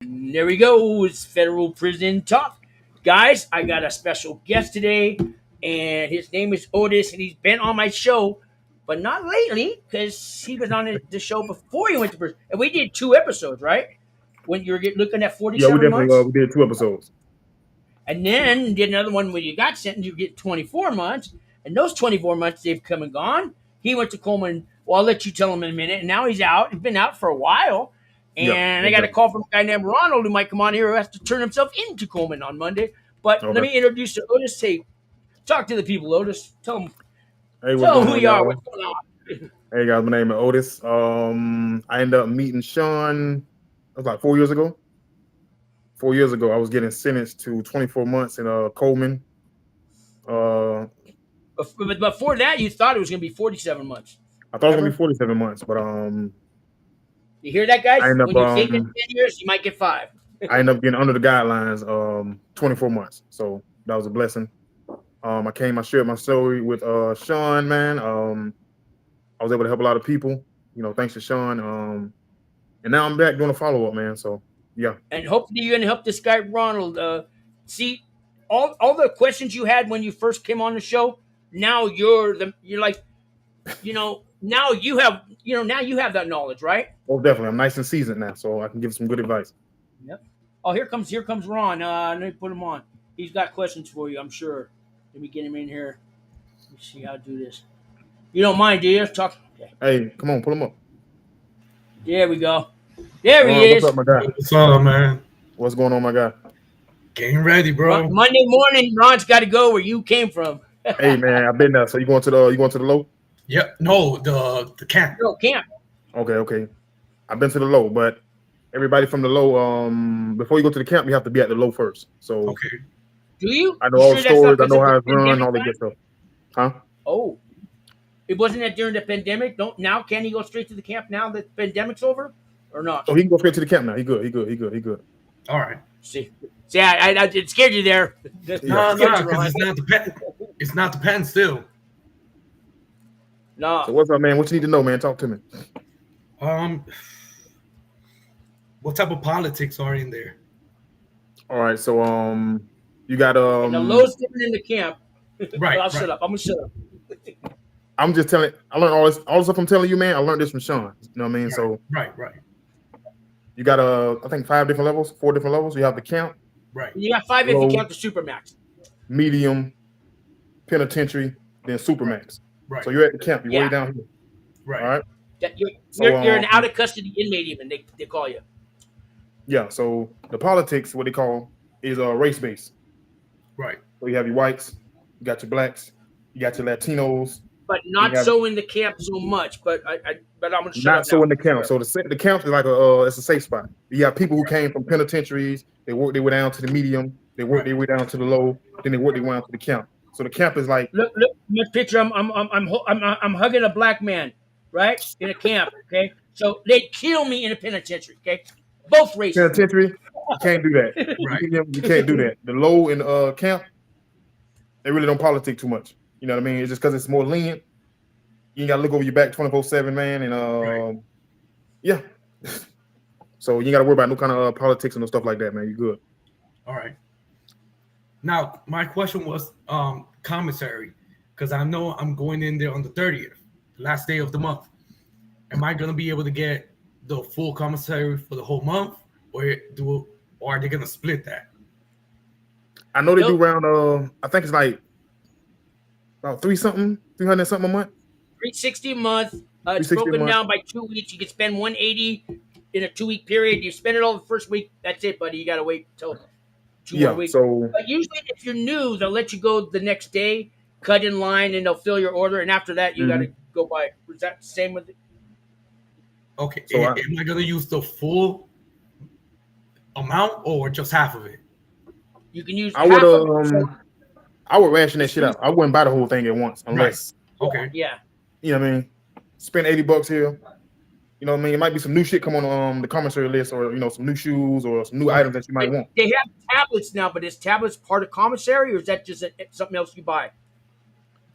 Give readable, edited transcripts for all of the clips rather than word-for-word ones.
There we go. It's Federal Prison Talk. Guys, I got a special guest today, and his name is Otis, and he's been on my show, but not lately because he was on the show before he went to prison. And we did 2 episodes, right? When you were looking at Yeah, we 47 definitely months. we did 2 episodes. And then did another one when you got sentenced, you get 24 months. And those 24 months, they've come and gone. He went to Coleman. Well, I'll let you tell him in a minute. And now he's out. He's been out for a while. Yeah, And I got a call from a guy named Ronald who might come on here who has to turn himself into Coleman on Monday. But let me introduce you to Otis. Hey, talk to the people, Otis. Tell them, Hey, who you are. What's going on? Hey guys, my name is Otis. I ended up meeting Sean. It was like 4 years ago. 4 years ago, I was getting sentenced to 24 months in Coleman. But before that, you thought it was going to be 47 months. I thought it was gonna be 47 months, but you hear that, guys? I end up, when you think in 10 years, you might get 5. I ended up getting under the guidelines 24 months. So that was a blessing. I shared my story with Sean, man. I was able to help a lot of people, thanks to Sean. And now I'm back doing a follow-up, man. So yeah. And hopefully you're gonna help this guy Ronald. See all the questions you had when you first came on the show. Now you're like, now you have that knowledge, right? Oh, definitely. I'm nice and seasoned now, so I can give some good advice. Yep. Oh, here comes Ron. Let me put him on. He's got questions for you, I'm sure. Let me get him in here. Let me see how to do this. You don't mind, do you? Talk. Okay. Hey, come on, pull him up. There we go. There he is. What's up, my guy? What's up, man? What's going on, my guy? Getting ready, bro. Monday morning, Ron's got to go where you came from. Hey, man, I've been there. So you going to the low? Yep. No, the camp. No, camp. Okay. I've been to the low, but everybody from the low, before you go to the camp, you have to be at the low first. So okay. Do you? I know all the stories. I know how it's run, all the good stuff. Huh? Oh. It wasn't that during the pandemic. Now can he go straight to the camp now that the pandemic's over, or not? Oh, he can go straight to the camp now. He good. All right. See, I it scared you there. No, because it's not the pen still. No. So what's up, man? What you need to know, man? Talk to me. What type of politics are in there? All right, so you got and the low's different in the camp. Right. I'll shut up. I'm gonna shut up. I'm just telling. I learned all the stuff I'm telling you, man. I learned this from Sean. You know what I mean? Right, so right. You got I think 4 different levels. You have the camp. Right. You got 5 if you count the supermax. Medium, penitentiary, then supermax. Right. So you're at the camp. You're way down here. Right. All right. You're an out of custody inmate, even they call you. Yeah. So the politics, what they call, is race based. Right. So you have your whites, you got your blacks, you got your Latinos. But not so in the camp so much. But I'm gonna shut up. Not so in the camp. So the camp is like it's a safe spot. You have people who came from penitentiaries. They work their way down to the medium. They work their way down to the low. Then they work their way down to the camp. So the camp is like, look my picture. I'm hugging a black man, right, in a camp. Okay, so they kill me in a penitentiary. Okay, both races. Penitentiary, you can't do that. Right. You can't do that. The low in camp, they really don't politic too much. You know what I mean? It's just because it's more lenient. You ain't got to look over your back 24/7, man. And yeah. So you ain't got to worry about no kind of politics and no stuff like that, man. You good. All right. Now, my question was commissary, because I know I'm going in there on the 30th, last day of the month. Am I going to be able to get the full commissary for the whole month, or are they going to split that? I know they do around, I think it's like about 300 something a month. 360 a month. It's broken down by 2 weeks. You can spend 180 in a 2-week period. You spend it all the first week. That's it, buddy. You got to wait until 2 more weeks. But usually, if you're new, they'll let you go the next day, cut in line, and they'll fill your order. And after that, you got to go by. Was that the same with it? Okay. So am I going to use the full amount or just half of it? You can use. I would ration that shit out. I wouldn't buy the whole thing at once unless. Right. Okay. Yeah. You know what I mean? Spend $80 here. You know what I mean? It might be some new shit come on the commissary list, or some new shoes or some new items that you might want. They have tablets now, but is tablets part of commissary, or is that just something else you buy?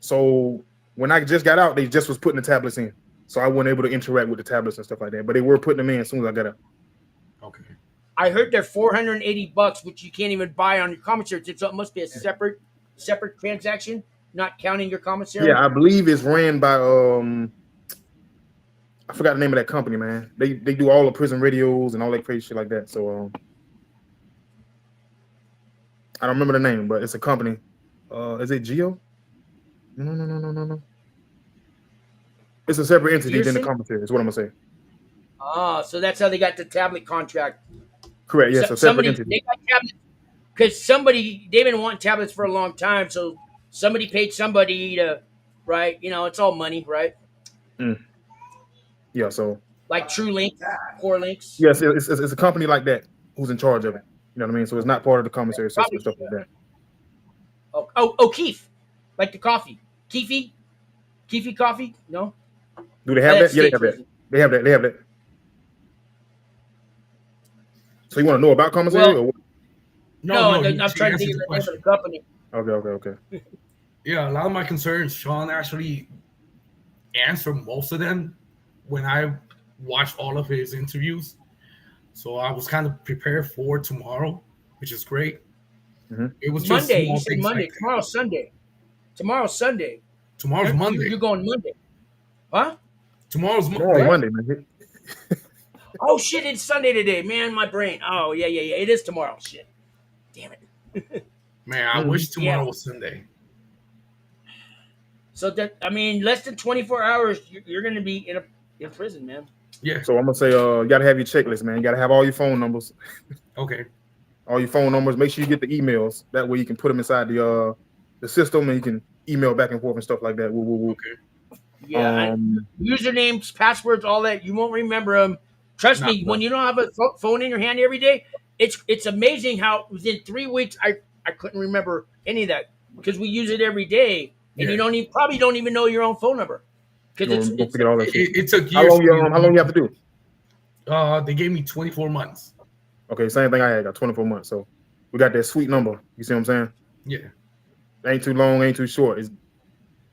So when I just got out, they just was putting the tablets in, so I wasn't able to interact with the tablets and stuff like that. But they were putting them in as soon as I got out. Okay. I heard they're $480, which you can't even buy on your commissary. So it must be a separate transaction, not counting your commissary. Yeah, I believe it's ran by I forgot the name of that company, man. They do all the prison radios and all that crazy shit like that. So I don't remember the name, but it's a company. Is it Geo? No. It's a separate entity than the commissary, is what I'm gonna say. So that's how they got the tablet contract. Correct. Yes, a separate entity. They got tablets because they've been wanting tablets for a long time. So somebody paid somebody to, right? You know, it's all money, right? Yeah. So like TrueLink, Core Links. Yes, it's a company like that who's in charge of it. You know what I mean? So it's not part of the commissary system and stuff like that. Oh, Keef, like the coffee, Keefy coffee. No. Do they have that? Yeah, they have that. They have that. So you want to know about commissary? Well, no, I'm trying to think of the name of the company. Okay. Yeah, a lot of my concerns, Sean actually answered most of them when I watched all of his interviews. So I was kind of prepared for tomorrow, which is great. It was just Monday. You said Monday. Tomorrow's Sunday. Tomorrow's Monday. You're going Monday. Huh? Tomorrow's Monday, man. Oh shit! It's Sunday today, man. My brain. Oh yeah. It is tomorrow. Shit. Damn it. Man, I wish tomorrow was Sunday. So less than 24 hours, you're gonna be in prison, man. Yeah. So I'm gonna say, you gotta have your checklist, man. You gotta have all your phone numbers. Okay. All your phone numbers. Make sure you get the emails. That way you can put them inside the system and you can email back and forth and stuff like that. Okay. Yeah. Usernames, passwords, all that. You won't remember them. Trust me, when you don't have a phone in your hand every day, it's amazing how within 3 weeks I couldn't remember any of that because we use it every day, and you probably don't even know your own phone number because it's a how long you have to do? They gave me 24 months. Okay, same thing I had. Got 24 months. So we got that sweet number. You see what I'm saying? Yeah. Ain't too long, ain't too short. You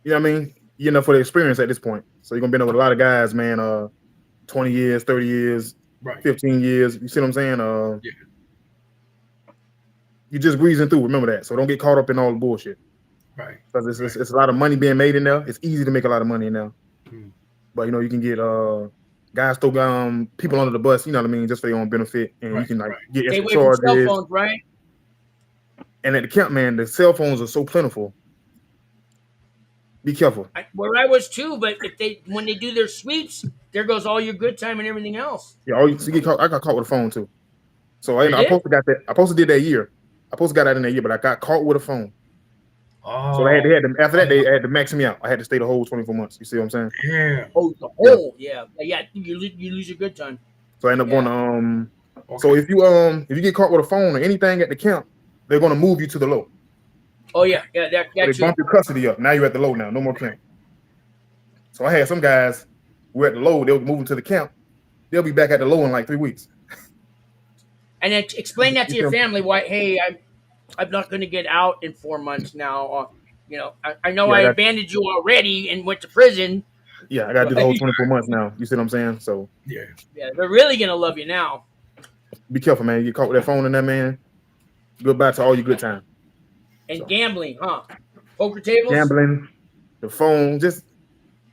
know what I mean? You're enough for the experience at this point. So you're gonna be in with a lot of guys, man. 20 years, 30 years, 15 years. You see what I'm saying? You're just breezing through. Remember that. So don't get caught up in all the bullshit. Right. Because it's a lot of money being made in there. It's easy to make a lot of money in there. But you can get guys throw people under the bus. You know what I mean? Just for their own benefit, and you can get extra charges. Cell phones, right? And at the camp, man, the cell phones are so plentiful. Be careful. Where I was too, but when they do their sweeps, there goes all your good time and everything else. Yeah, I got caught with a phone too. So I supposed to did that year. I supposed to got that in that year, but I got caught with a phone. Oh. So after that they had to max me out. I had to stay the whole 24 months. You see what I'm saying? Yeah. Oh, the whole yeah. You lose your good time. So I end up going to So if you get caught with a phone or anything at the camp, they're going to move you to the low. Oh yeah. They bump your custody up. Now you're at the low now. No more camp. So I had some guys who were at the low. They were moving to the camp. They'll be back at the low in like 3 weeks. And then explain that to your family. Why? Hey, I'm not going to get out in 4 months now. I know I abandoned you already and went to prison. Yeah, I got to do the whole 24 months now. You see what I'm saying? So yeah, they're really going to love you now. Be careful, man. You get caught with that phone in there, man. Goodbye to all your good time. And gambling, huh? Poker tables? Gambling, the phone. Just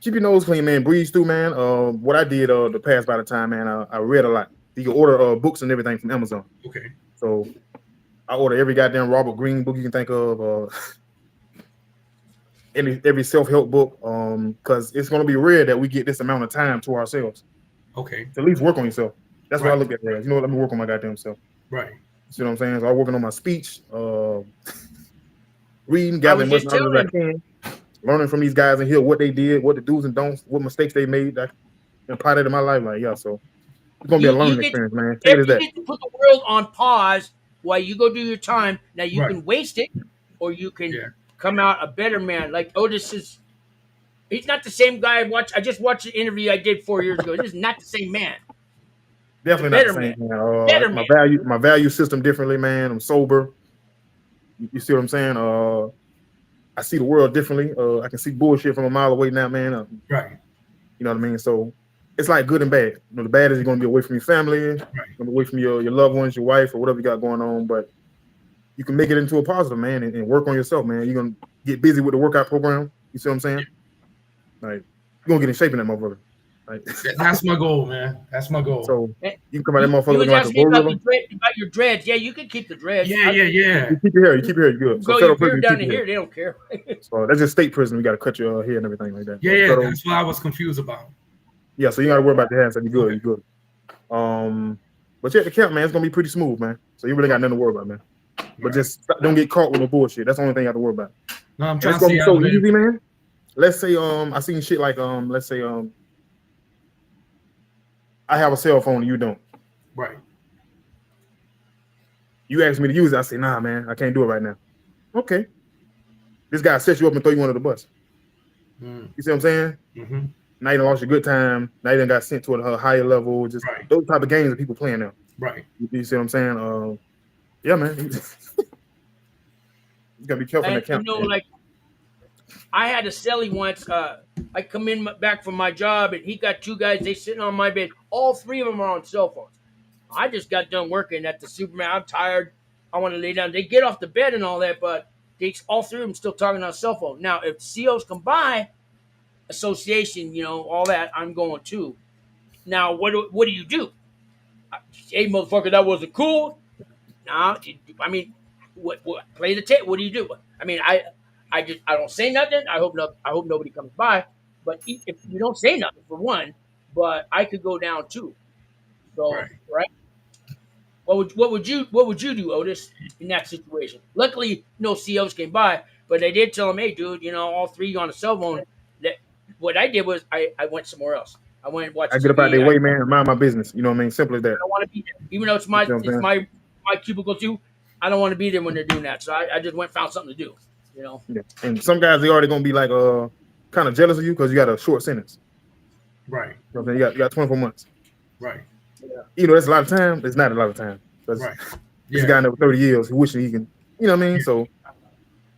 keep your nose clean, man. Breeze through, man. What I did the past by the time, man, I read a lot. You can order books and everything from Amazon. Okay. So I order every goddamn Robert Greene book you can think of. Every self-help book. Because it's going to be rare that we get this amount of time to ourselves. Okay. To at least work on yourself. That's what I look at there. You know what? Let me work on my goddamn self. Right. See what I'm saying? So I'm working on my speech, reading, gathering as much knowledge as I can, learning from these guys in here what they did, what the do's and don'ts, what mistakes they made. I can apply that in my life. So it's gonna be a learning experience, man. You get to put the world on pause while you go do your time. Now you can waste it, or you can come out a better man. Like Otis he's not the same guy. I just watched the interview I did 4 years ago. This is not the same man. Definitely not the same, man. My value system differently, man. I'm sober. You see what I'm saying? I see the world differently. I can see bullshit from a mile away now, man. Right. You know what I mean? So it's like good and bad. You know, the bad is you're gonna be away from your family, you're gonna be away from your loved ones, your wife, or whatever you got going on. But you can make it into a positive, man, and work on yourself, man. You're gonna get busy with the workout program. You see what I'm saying? Like you're gonna get in shape in that motherfucker. Like, that's my goal, man. That's my goal. So you can come out that motherfucker looking like a gorilla. About your dreads, yeah, you can keep the dreads. Yeah. You keep your hair. You keep your hair. You good. So Federal Prison, down here, they don't care. So that's just state prison. We got to cut your hair and everything like that. Yeah, that's what I was confused about. Yeah, so you got to worry about the hair. So you good. You good. But yeah, the camp, man, it's gonna be pretty smooth, man. So you really got nothing to worry about, man. But just don't get caught with no bullshit. That's the only thing you have to worry about. No, I'm trying to see so easy, man. Let's say I seen shit like let's say I have a cell phone and you don't. Right. You ask me to use it, I say, nah, man, I can't do it right now. Okay. This guy sets you up and throw you under the bus. You see what I'm saying? Mm-hmm. Now you done lost your good time. Now you done got sent to a higher level. Just those type of games that people playing now. Right. You see what I'm saying? Yeah, man. You gotta be careful in the camp. You know, like I had a cellie once. I come in back from my job, and he got two guys. They sitting on my bed. All three of them are on cell phones. I just got done working at the Superman. I'm tired. I want to lay down. They get off the bed and all that, but all three of them still talking on cell phone. Now, if COs come by, association, you know, all that, I'm going too. Now, what do you do? Hey, motherfucker, that wasn't cool. Nah, I mean, what play the tape? What do you do? I mean, I don't say nothing. I hope nobody comes by. But if you don't say nothing, for one, but I could go down too. So right. What would you do, Otis, in that situation? Luckily, no COs came by, but they did tell him, hey, dude, you know, all three on a cell phone. That what I did was I went somewhere else. I went and watched. I get up out their way, man, and mind my business. You know what I mean? Simple as that. I don't want to be there, even though it's my cubicle too. I don't want to be there when they're doing that. So I just went and found something to do. You know. Yeah. And some guys, they already gonna be like kind of jealous of you because you got a short sentence. Right. You know what I'm saying? You got 24 months. Right. Yeah. You know, that's a lot of time. It's not a lot of time. Right. This guy never 30 years. He wishing he can. You know what I mean? So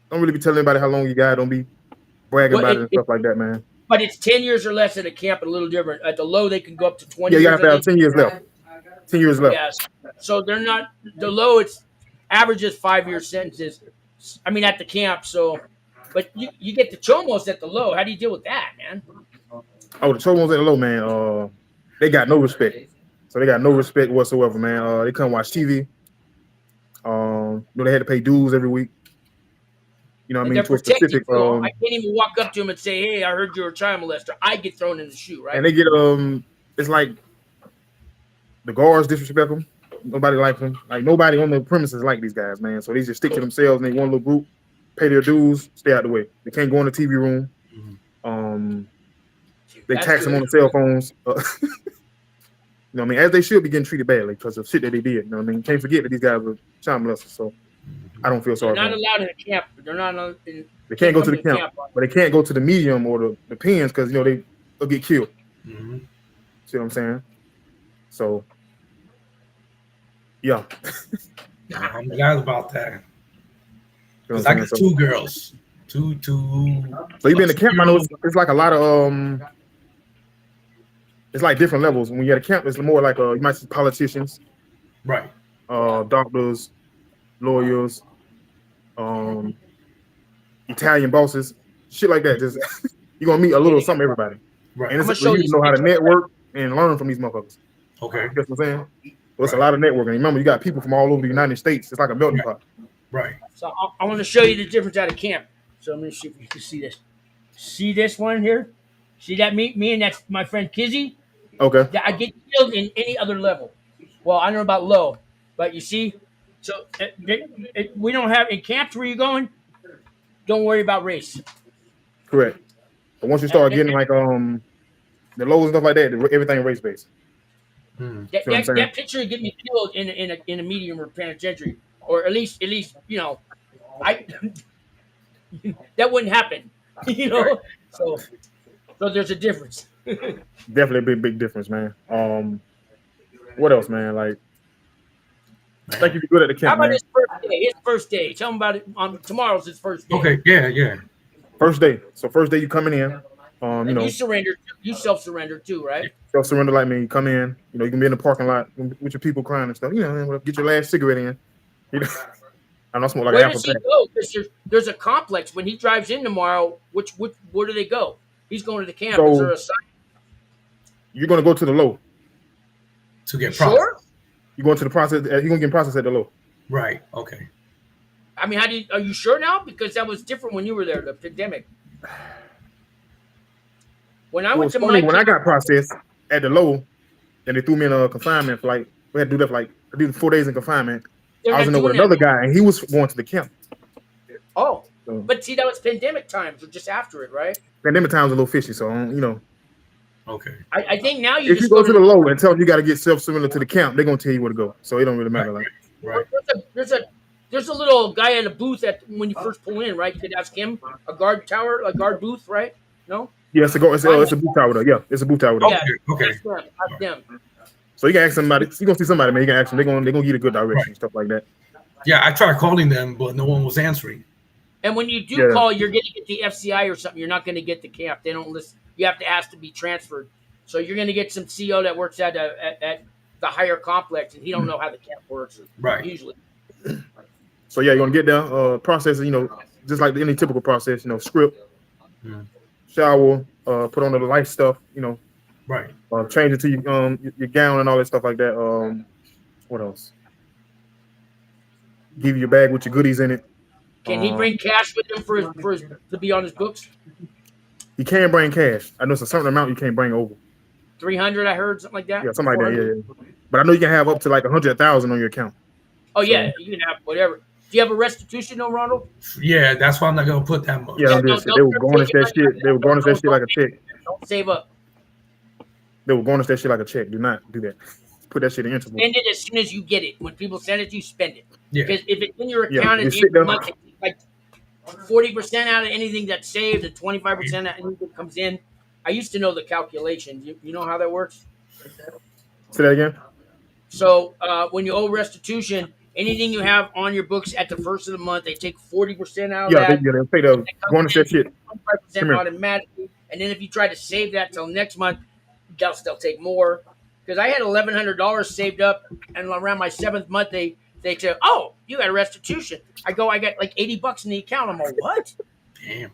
don't really be telling anybody how long you got. Don't be bragging about it and stuff like that, man. But it's 10 years or less at a camp, a little different. At the low, they can go up to 20 years. Yeah, you have to have 10 years left. 10 years left. Yes. So they're not, the low, it's averages 5-year sentences. I mean, at the camp. So, but you get the chomos at the low. How do you deal with that, man? Oh, the chomos at the low, man. They got no respect. So they got no respect whatsoever, man. They come watch TV. You know, they had to pay dues every week. You know what I mean? To a specific. I can't even walk up to him and say, "Hey, I heard you're a child molester." I get thrown in the shoe, right? And they get it's like the guards disrespect them. Nobody likes them. Like nobody on the premises like these guys, man. So they just stick to themselves and they one little group, pay their dues, stay out the way. They can't go in the TV room. They tax them on the cell phones. You know what I mean? As they should be getting treated badly because of shit that they did. You know what I mean? Can't forget that these guys were child molesters. So I don't feel sorry. They're not allowed in the camp. They're not. They can't go to the camp, but they can't go to the medium or the pens because you know they'll get killed. See what I'm saying? So yeah. I'm glad about that. Because I got two girls. Two. So you been in the camp? I know it's like a lot of it's like different levels. When you're at a camp, it's more like you might see politicians, right? Doctors, lawyers, Italian bosses, shit like that. Just you're gonna meet a little something everybody, right? And it's you know how to network and learn from these motherfuckers. Okay, you know what I'm saying? So it's a lot of networking. Remember, you got people from all over the United States. It's like a melting pot. Right. So I want to show you the difference out of camp. So let me see if you can see this. See this one here? See that me and that's my friend Kizzy. Okay. I get killed in any other level. Well, I don't know about low, but you see, so we don't have in camps where you're going. Don't worry about race. Correct. But once you start getting like the lows and stuff like that, everything race based. That picture would get me killed in a medium or penitentiary, or at least you know, that wouldn't happen. You know, so there's a difference. Definitely a big difference, man. What else, man? Like, I think you'd be good at the camp. How about his first day? His first day. Tell him about it. Tomorrow's his first day. Okay. Yeah. First day. So first day you coming in. You know, you surrender. You self-surrender too, right? Self-surrender like me. Come in. You know, you can be in the parking lot with your people crying and stuff. You know, get your last cigarette in. You know, I don't smoke like Where an does apple he pack. go? Because there's a complex. When he drives in tomorrow, where do they go? He's going to the camp. So, is there a sign? You're going to go to the low. To get processed. Sure? You're going to the process. You're going to get processed at the low. Right. Okay. I mean, are you sure now? Because that was different when you were there, the pandemic. When I went to when I got processed at the low, and they threw me in a confinement for like, we had to do that for like, I did 4 days in confinement. I was in there with another guy, and he was going to the camp. Oh, so, but see, that was pandemic times, or just after it, right? Pandemic times a little fishy, so you know. Okay. I think now if you go to the low and tell them you got to get self-surrender to the camp, they're gonna tell you where to go. So it don't really matter. Right. Like, right. There's a little guy at a booth when you first pull in, right? You could ask him. A guard booth, right? No. Yeah, it's a booth tower though. Yeah, it's a booth tower though. Yeah, okay. Ask them. So you can ask somebody. You gonna see somebody, man. You can ask them. They're gonna give you a good direction, stuff like that. Yeah, I tried calling them, but no one was answering. And when you do call, you're going to get the FCI or something. You're not going to get the camp. They don't listen. You have to ask to be transferred. So you're going to get some CO that works at the higher complex, and he don't know how the camp works. Right. Usually. So yeah, you're gonna get there. Process, you know, just like any typical process. You know, script, shower, put on the life stuff. You know, right. Change it to your gown and all that stuff like that. What else? Give you your bag with your goodies in it. Can he bring cash with him for his to be on his books? He can bring cash. I know it's a certain amount you can't bring over. 300, I heard, something like that. Yeah, something like that. Yeah. But I know you can have up to like 100,000 on your account. Oh yeah, you can have whatever. Do you have a restitution, though, Ronald? Yeah, that's why I'm not gonna put that much. Yeah, they will garnish that shit. They will garnish that shit like a check. Don't save up. They will garnish that shit like a check. Do not do that. Put that shit in interval. Spend it as soon as you get it. When people send it to you, spend it. Yeah. Because if it's in your account at the end of the month, it's like 40% out of anything that's saved and 25% out of anything that comes in. I used to know the calculation. You know how that works? Say that again. So when you owe restitution, anything you have on your books at the first of the month, they take 40% out of that. They'll pay the garnish that shit. 25% automatically. And then if you try to save that till next month, they'll take more. Because I had $1,100 saved up, and around my 7th month, they said, "Oh, you got a restitution." I got like $80 in the account. I'm like, what? Damn.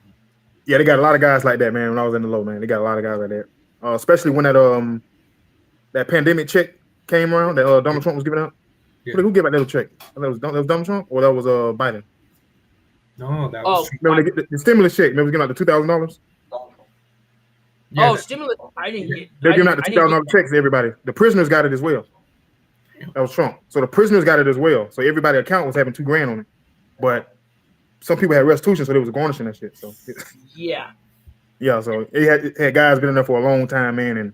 Yeah, they got a lot of guys like that, man. When I was in the low, man, they got a lot of guys like that. Especially when that pandemic check came around that Donald Trump was giving out. Yeah. Who gave out that little check? That was Donald Trump, or that was Biden? No, that was. Remember they get the stimulus check? Remember giving out the $2,000? Yeah, stimulus. I didn't get. They're giving out the $2,000 checks to everybody. The prisoners got it as well. That was Trump. So the prisoners got it as well. So everybody's account was having $2,000 on it, but some people had restitution, so they was garnishing that shit. So yeah. So it had guys been in there for a long time, man, and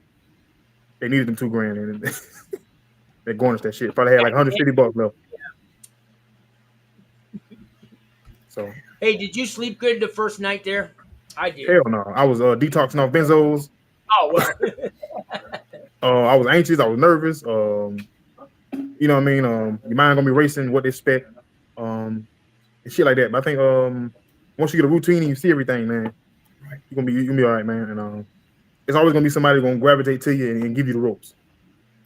they needed them $2,000, and they garnished that shit. Probably had like $150 left. So. Hey, did you sleep good the first night there? I did. Hell no. I was detoxing off benzos. Oh well. I was anxious. I was nervous. You know what I mean? Your mind gonna be racing what they expect. And shit like that. But I think once you get a routine and you see everything, man, right, you're gonna be all right, man. And it's always gonna be somebody gonna gravitate to you and give you the ropes.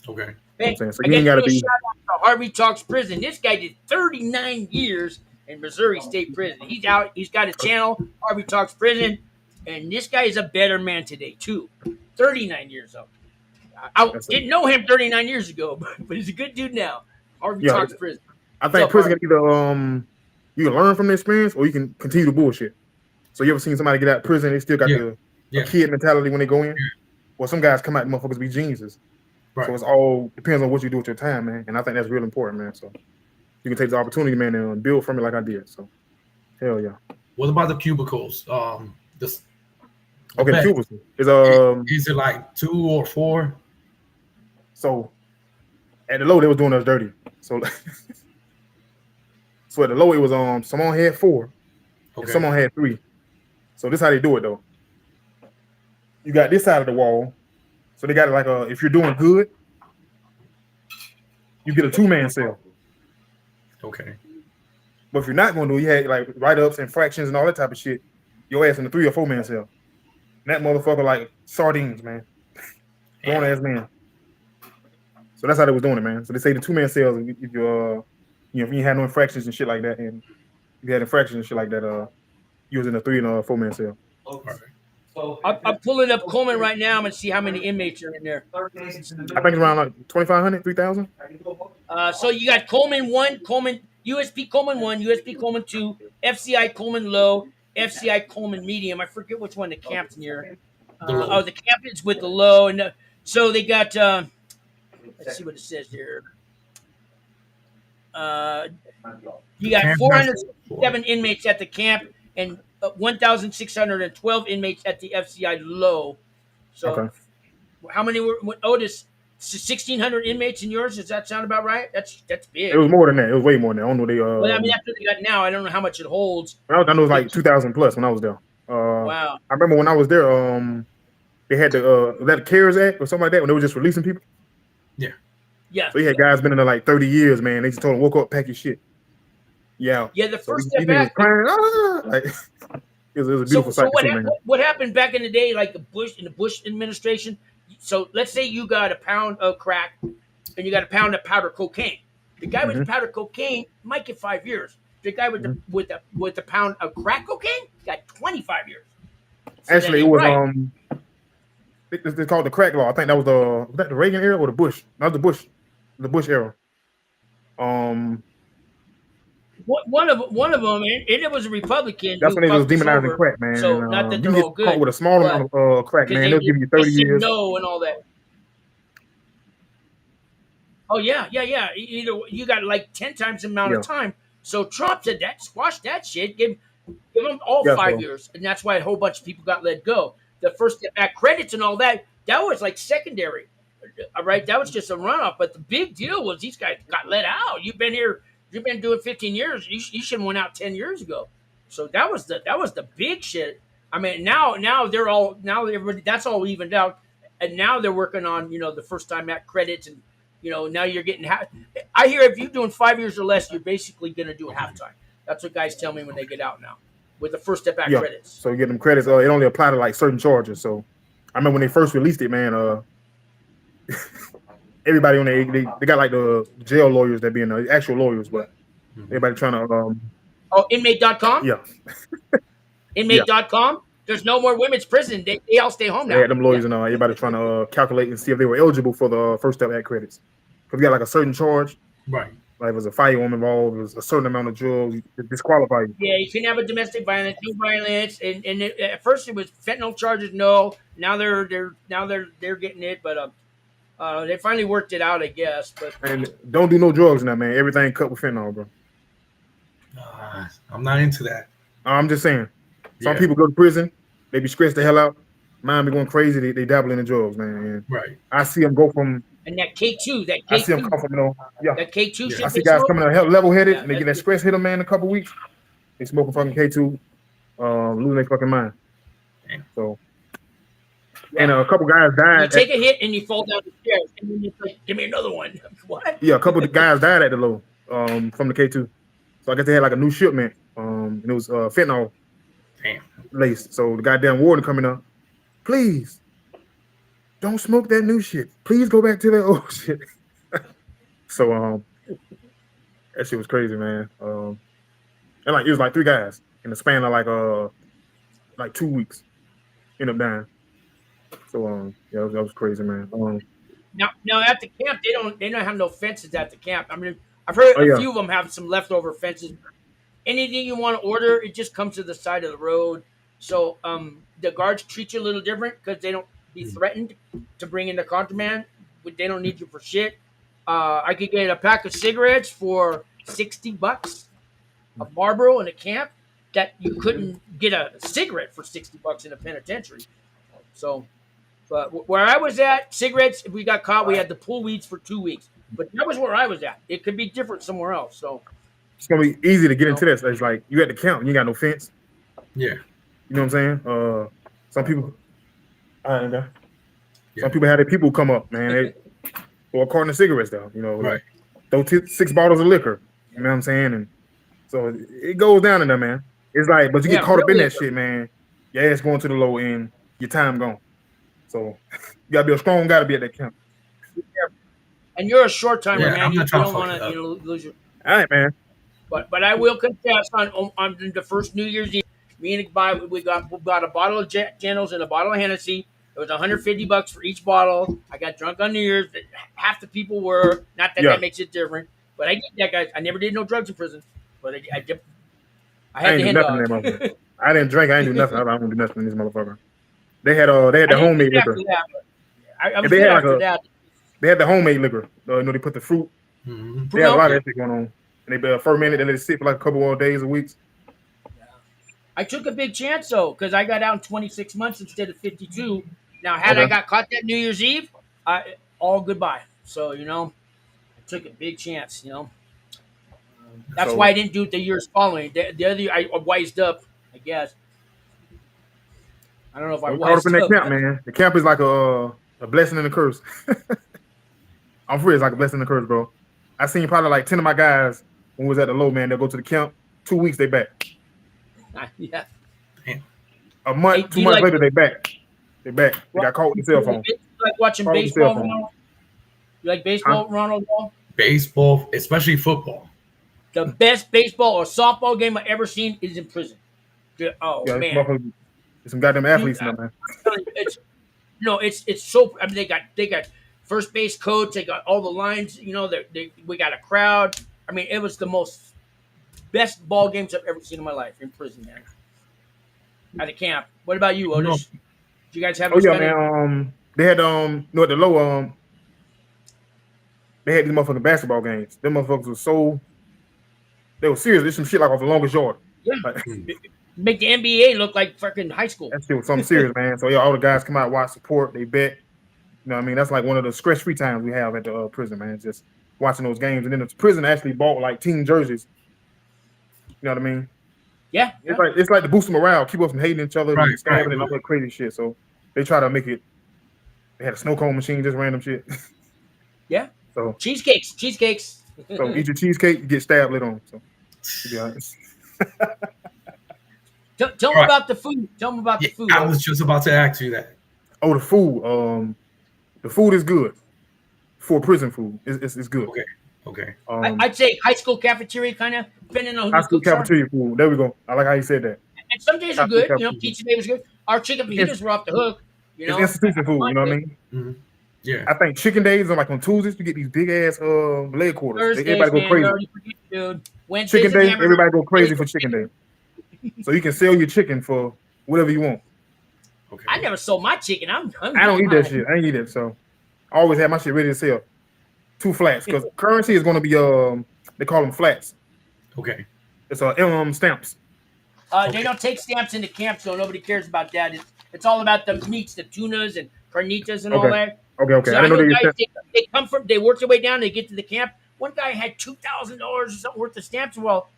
Okay. Hey, you know so you ain't gotta be. Shout out to Harvey Talks Prison. This guy did 39 years in Missouri State Prison. He's out. He's got a channel, Harvey Talks Prison, and this guy is a better man today too. 39 years old. I didn't know him 39 years ago, but he's a good dude now. Harvey Talks Prison. I think prison can either you can learn from the experience or you can continue to bullshit. So you ever seen somebody get out of prison? They still got the kid mentality when they go in. Well, some guys come out and motherfuckers be geniuses. Right. So it's all depends on what you do with your time, man. And I think that's real important, man. So you can take the opportunity, man, and build from it like I did. So hell yeah. What about the cubicles? The cubicles is it like 2 or 4? So at the low, they was doing us dirty. So at the low, it was someone had 4, and someone had 3. So this is how they do it though. You got this side of the wall, so they got it like if you're doing good, you get a 2-man cell. Okay. But if you're not going to do, you had like write-ups and fractions and all that type of shit. Your ass in a 3 or 4-man cell. And that motherfucker like sardines, man. grown ass man. So that's how they was doing it, man. So they say the 2-man cells, if you if you had no infractions and shit like that, and if you had infractions and shit like that, you was in a 3 and a 4-man cell. Okay. I'm pulling up Coleman right now. I'm gonna see how many inmates are in there. I think it's around like 2,500, 3,000. So you got Coleman 1, Coleman USP Coleman 1, USP Coleman 2, FCI Coleman low, FCI Coleman medium. I forget which one the camp's near. The camp is with the low, and so they got. Let's see what it says here. You got 407 inmates at the camp and 1,612 inmates at the FCI low. So, how many were Otis? 1,600 inmates in yours? Does that sound about right? That's big. It was more than that. It was way more than that. I don't know well, I mean, that's what they got now. I don't know how much it holds. I know it was like 2,000 plus when I was there. Wow. I remember when I was there. They had that CARES Act or something like that when they were just releasing people. Yeah. Yeah. So he had guys been in there like 30 years, man. They just told him, woke up, pack your shit. Yeah. Yeah, the first step back. Like, it was a beautiful sight. What happened back in the day, like in the Bush administration? So let's say you got a pound of crack and you got a pound of powder cocaine. The guy with the powder cocaine might get 5 years. The guy with the pound of crack cocaine got 25 years. So actually, it was they called the crack law. I think that was the Reagan era or the Bush. That was the Bush era. One of them, and it was a Republican. That's when they was demonizing crack, man. So not that they're all good. Caught with a small amount of crack, man. They'll give you 30 years. No, and all that. Oh yeah. Either you got like 10 times the amount of time. So Trump said that squash that shit. Give them all 5 years, and that's why a whole bunch of people got let go. The first step back credits and all that was like secondary, all right? That was just a runoff. But the big deal was these guys got let out. You've been here, you've been doing 15 years. You should have went out 10 years ago. So that was the big shit. I mean, now everybody, that's all evened out, and now they're working on the first time back credits, and now you're getting I hear if you're doing 5 years or less, you're basically gonna do halftime. That's what guys tell me when they get out now. With the first step back credits. So you get them credits. It only apply to like certain charges. So I remember when they first released it, man, everybody on there, they got like the jail lawyers that being the actual lawyers, but everybody trying to inmate.com? Yeah. Inmate.com? There's no more women's prison. They all stay home now. Yeah, them lawyers and everybody trying to calculate and see if they were eligible for the first step back credits. Because we got like a certain charge. Right. Like, it was a firearm involved. It was a certain amount of drugs. You disqualify you. Yeah, you can have a domestic violence, no violence, and at first it was fentanyl charges. No, now they're getting it, but they finally worked it out, I guess. But and don't do no drugs now, man. Everything cut with fentanyl, bro. I'm not into that. I'm just saying. Some people go to prison, they be stressed the hell out. Mine be going crazy. They dabble in the drugs, man. And right. I see them go from. And that K2, I see them come from, that K2 shit. I see guys coming out level-headed, and they get that stress hit them, man, in a couple weeks. They smoking fucking K2, losing their fucking mind. So, and a couple guys died. You take a hit and you fall down the stairs, and then you're like, give me another one. What? Yeah, a couple of guys died at the low from the K2. So I guess they had like a new shipment, and it was fentanyl laced. So the goddamn warden coming up, please. Don't smoke that new shit. Please go back to that old shit. So that shit was crazy, man. And like it was like 3 guys in the span of like 2 weeks. End up dying. So that was crazy, man. Now at the camp they don't have no fences at the camp. I mean, I've heard a few of them have some leftover fences. Anything you want to order, it just comes to the side of the road. So the guards treat you a little different because they don't be threatened to bring in the contraband. They don't need you for shit. I could get a pack of cigarettes for $60, a Marlboro in a camp that you couldn't get a cigarette for $60 in a penitentiary. So, but where I was at, cigarettes, if we got caught, we had to pull weeds for 2 weeks. But that was where I was at. It could be different somewhere else. So it's gonna be easy to get into this. It's like you at the camp, you ain't got no fence. Yeah, you know what I'm saying. Some people. Some people had their people come up, man. They throw a carton of cigarettes down, right. Throw 6 bottles of liquor, you know what I'm saying? And so it goes down in there, man. It's like, but you get caught up in that shit, man. Your ass going to the low end, your time gone. So you gotta be a strong guy to be at that camp. And you're a short timer, man. You don't want to lose your. All right, man. But I will confess on the first New Year's Eve, me and we got a bottle of Jack Daniels and a bottle of Hennessy. It was $150 for each bottle. I got drunk on New Year's. Half the people were. Not that that makes it different, but I did that, guys. I never did no drugs in prison, but I had the hand dog. I didn't drink. I didn't do nothing. I don't do nothing in this motherfucker. They had the homemade liquor. They had the homemade liquor. You know, they put the fruit. Mm-hmm. They had a lot of that shit going on. And they fermented and let it sit for like a couple more days or weeks. I took a big chance though, because I got out in 26 months instead of 52. Now, had I got caught that New Year's Eve, all goodbye. So, you know, I took a big chance, you know. That's why I didn't do it the years following. The other year, I wised up, I guess. I don't know if I wised up. In that camp, man. The camp is like a blessing and a curse. I'm free. It's like a blessing and a curse, bro. I seen probably like 10 of my guys when we was at the low, man. They'll go to the camp. 2 weeks, they back. Yeah. A month, 2 months later, they back. They back. They got caught with the cell phone. You like watching baseball, Ronald? You like baseball, Ronald? Baseball, especially football. The best baseball or softball game I've ever seen is in prison. Oh, man. There's some goddamn athletes in there, man. It's so. I mean, they got first base coach. They got all the lines. You know, we got a crowd. I mean, it was the best ball games I've ever seen in my life in prison, man. At the camp. What about you, Otis? Did you guys have? Oh yeah, man. They had at the low they had these motherfucking basketball games. Them motherfuckers they were serious. There's some shit like off the longest yard. Yeah. Like, make the NBA look like fucking high school. That shit was something serious, man. So yeah, all the guys come out, watch, support, they bet. You know what I mean? That's like one of the stress-free times we have at the prison, man. Just watching those games. And then the prison actually bought like team jerseys. You know what I mean? Yeah. It's like to boost morale, keep us from hating each other, and all that crazy shit. So they try to make it. They had a snow cone machine, just random shit. Yeah. So cheesecakes. So eat your cheesecake, you get stabbed later on. So to be honest. Tell them about the food. Tell them about the food. I was just about to ask you that. Oh, the food. The food is good for prison food. It's good. Okay. I'd say high school cafeteria kind of, depending on who high school cafeteria food. There we go. I like how you said that. And some days are good. You know, pizza day was good. Our chicken fajitas were off the hook. You know, it's institution food. You know what I mean? Mm-hmm. Yeah. I think chicken days are like on Tuesdays. You get these big ass leg quarters. Thursdays, everybody go crazy. Dude. Chicken day, everybody go crazy for chicken day. So you can sell your chicken for whatever you want. Okay. I never sold my chicken. I don't eat that shit. I ain't eat it. So I always have my shit ready to sell. 2 flats because currency is going to be they call them flats. Okay. It's stamps. They don't take stamps into camp, so nobody cares about that. It's all about the meats, the tunas and carnitas and all that. Okay. So I know guys, they come from, they work their way down, they get to the camp. One guy had $2,000 or something worth of stamps. Well,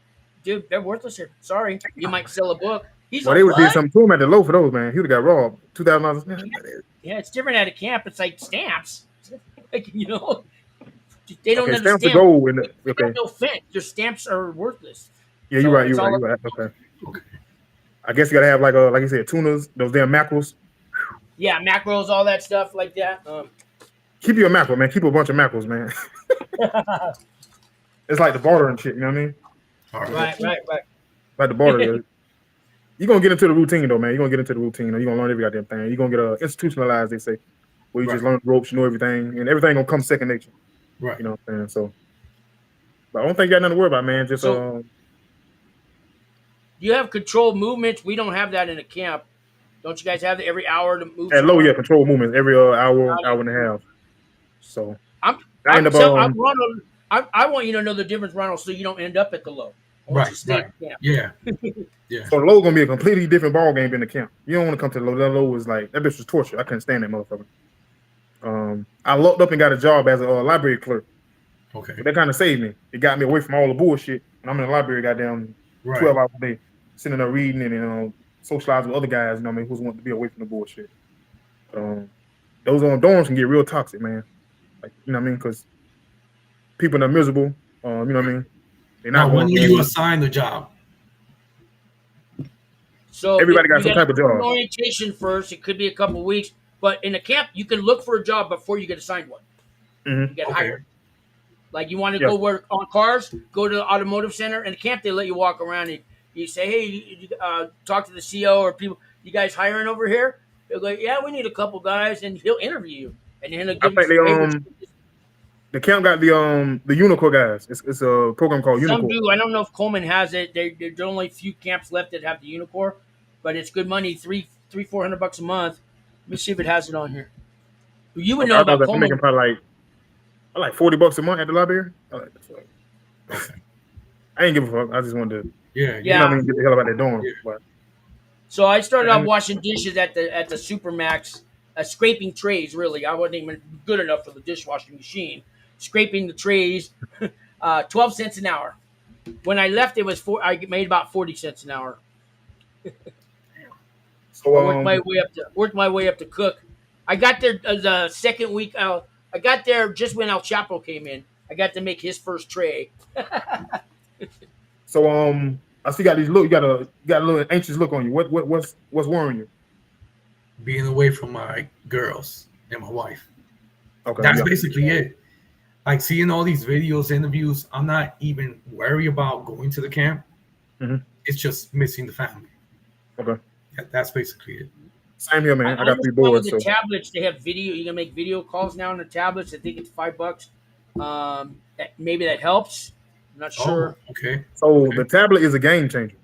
dude, they're worthless here. Sorry, you might sell a book. They would do something to him at the low for those, man. He would have got robbed. $2,000. Yeah, it's different at a camp. It's like stamps. Like, you know, they don't understand. Stamps are gold. No offense, their stamps are worthless. Yeah, you're right. You're right. Okay. I guess you gotta have like you said, tunas, those damn mackerels. Yeah, mackerels, all that stuff like that. Keep your mackerel, man. Keep a bunch of mackerels, man. It's like the barter and shit. You know what I mean? Right. Like the barter. You're gonna get into the routine though, man. You're gonna get into the routine. You're gonna learn every goddamn thing. You're gonna get institutionalized, they say, where you just learn the ropes, you know everything, and everything gonna come second nature. Right. You know what I'm saying? So, but I don't think you got nothing to worry about, man. Just you have controlled movements. We don't have that in a camp. Don't you guys have that every hour to move? At low, control movements every hour and a half. So I want you to know the difference, Ronald, so you don't end up at the low. Right. Yeah. So the low gonna be a completely different ball game in the camp. You don't want to come to the low. That low was like that bitch was torture. I couldn't stand that motherfucker. I locked up and got a job as a library clerk. Okay. But that kind of saved me. It got me away from all the bullshit. And I'm in the library, goddamn, 12 hours a day, sitting there reading and socializing with other guys. You know what I mean? Who's want to be away from the bullshit. Those on dorms can get real toxic, man. Like, you know what I mean? Because people are miserable. You know what I mean? They're not. Now, when you assign the job? So everybody got some type of job. Orientation first. It could be a couple of weeks. But in a camp, you can look for a job before you get assigned one. Mm-hmm. You get hired. Like you want to go work on cars, go to the automotive center. In the camp, they let you walk around and you say, hey, talk to the CO or people. You guys hiring over here? They'll go, yeah, we need a couple guys, and he'll interview you, and then he'll give you. The camp got the Unicorn guys. It's a program called Unicorn. Some do. I don't know if Coleman has it. There's only a few camps left that have the Unicorn, but it's good money, $400 a month. Let me see if it has it on here. You would know about Coleman. I'm making probably like $40 a month at the library. I ain't give a fuck. I just wanted to. Yeah. You know what I mean? Get the hell out that dorm. Yeah. So I started out washing dishes at the Supermax, scraping trays. Really, I wasn't even good enough for the dishwashing machine. Scraping the trays, 12 cents an hour. When I left, it was I made about 40 cents an hour. So I worked my way up to cook. I got there the second week. I got there just when El Chapo came in. I got to make his first tray. So I see you got these look. You got a little anxious look on you. What's worrying you? Being away from my girls and my wife. Okay, that's basically it. Like seeing all these videos, interviews, I'm not even worried about going to the camp. Mm-hmm. It's just missing the family. Okay. Yeah, that's basically it. Same here, man. I got 3 boys. The tablets, they have video. You can make video calls now on the tablets. I think it's $5. Maybe that helps. I'm not sure. Okay. So the tablet is a game changer.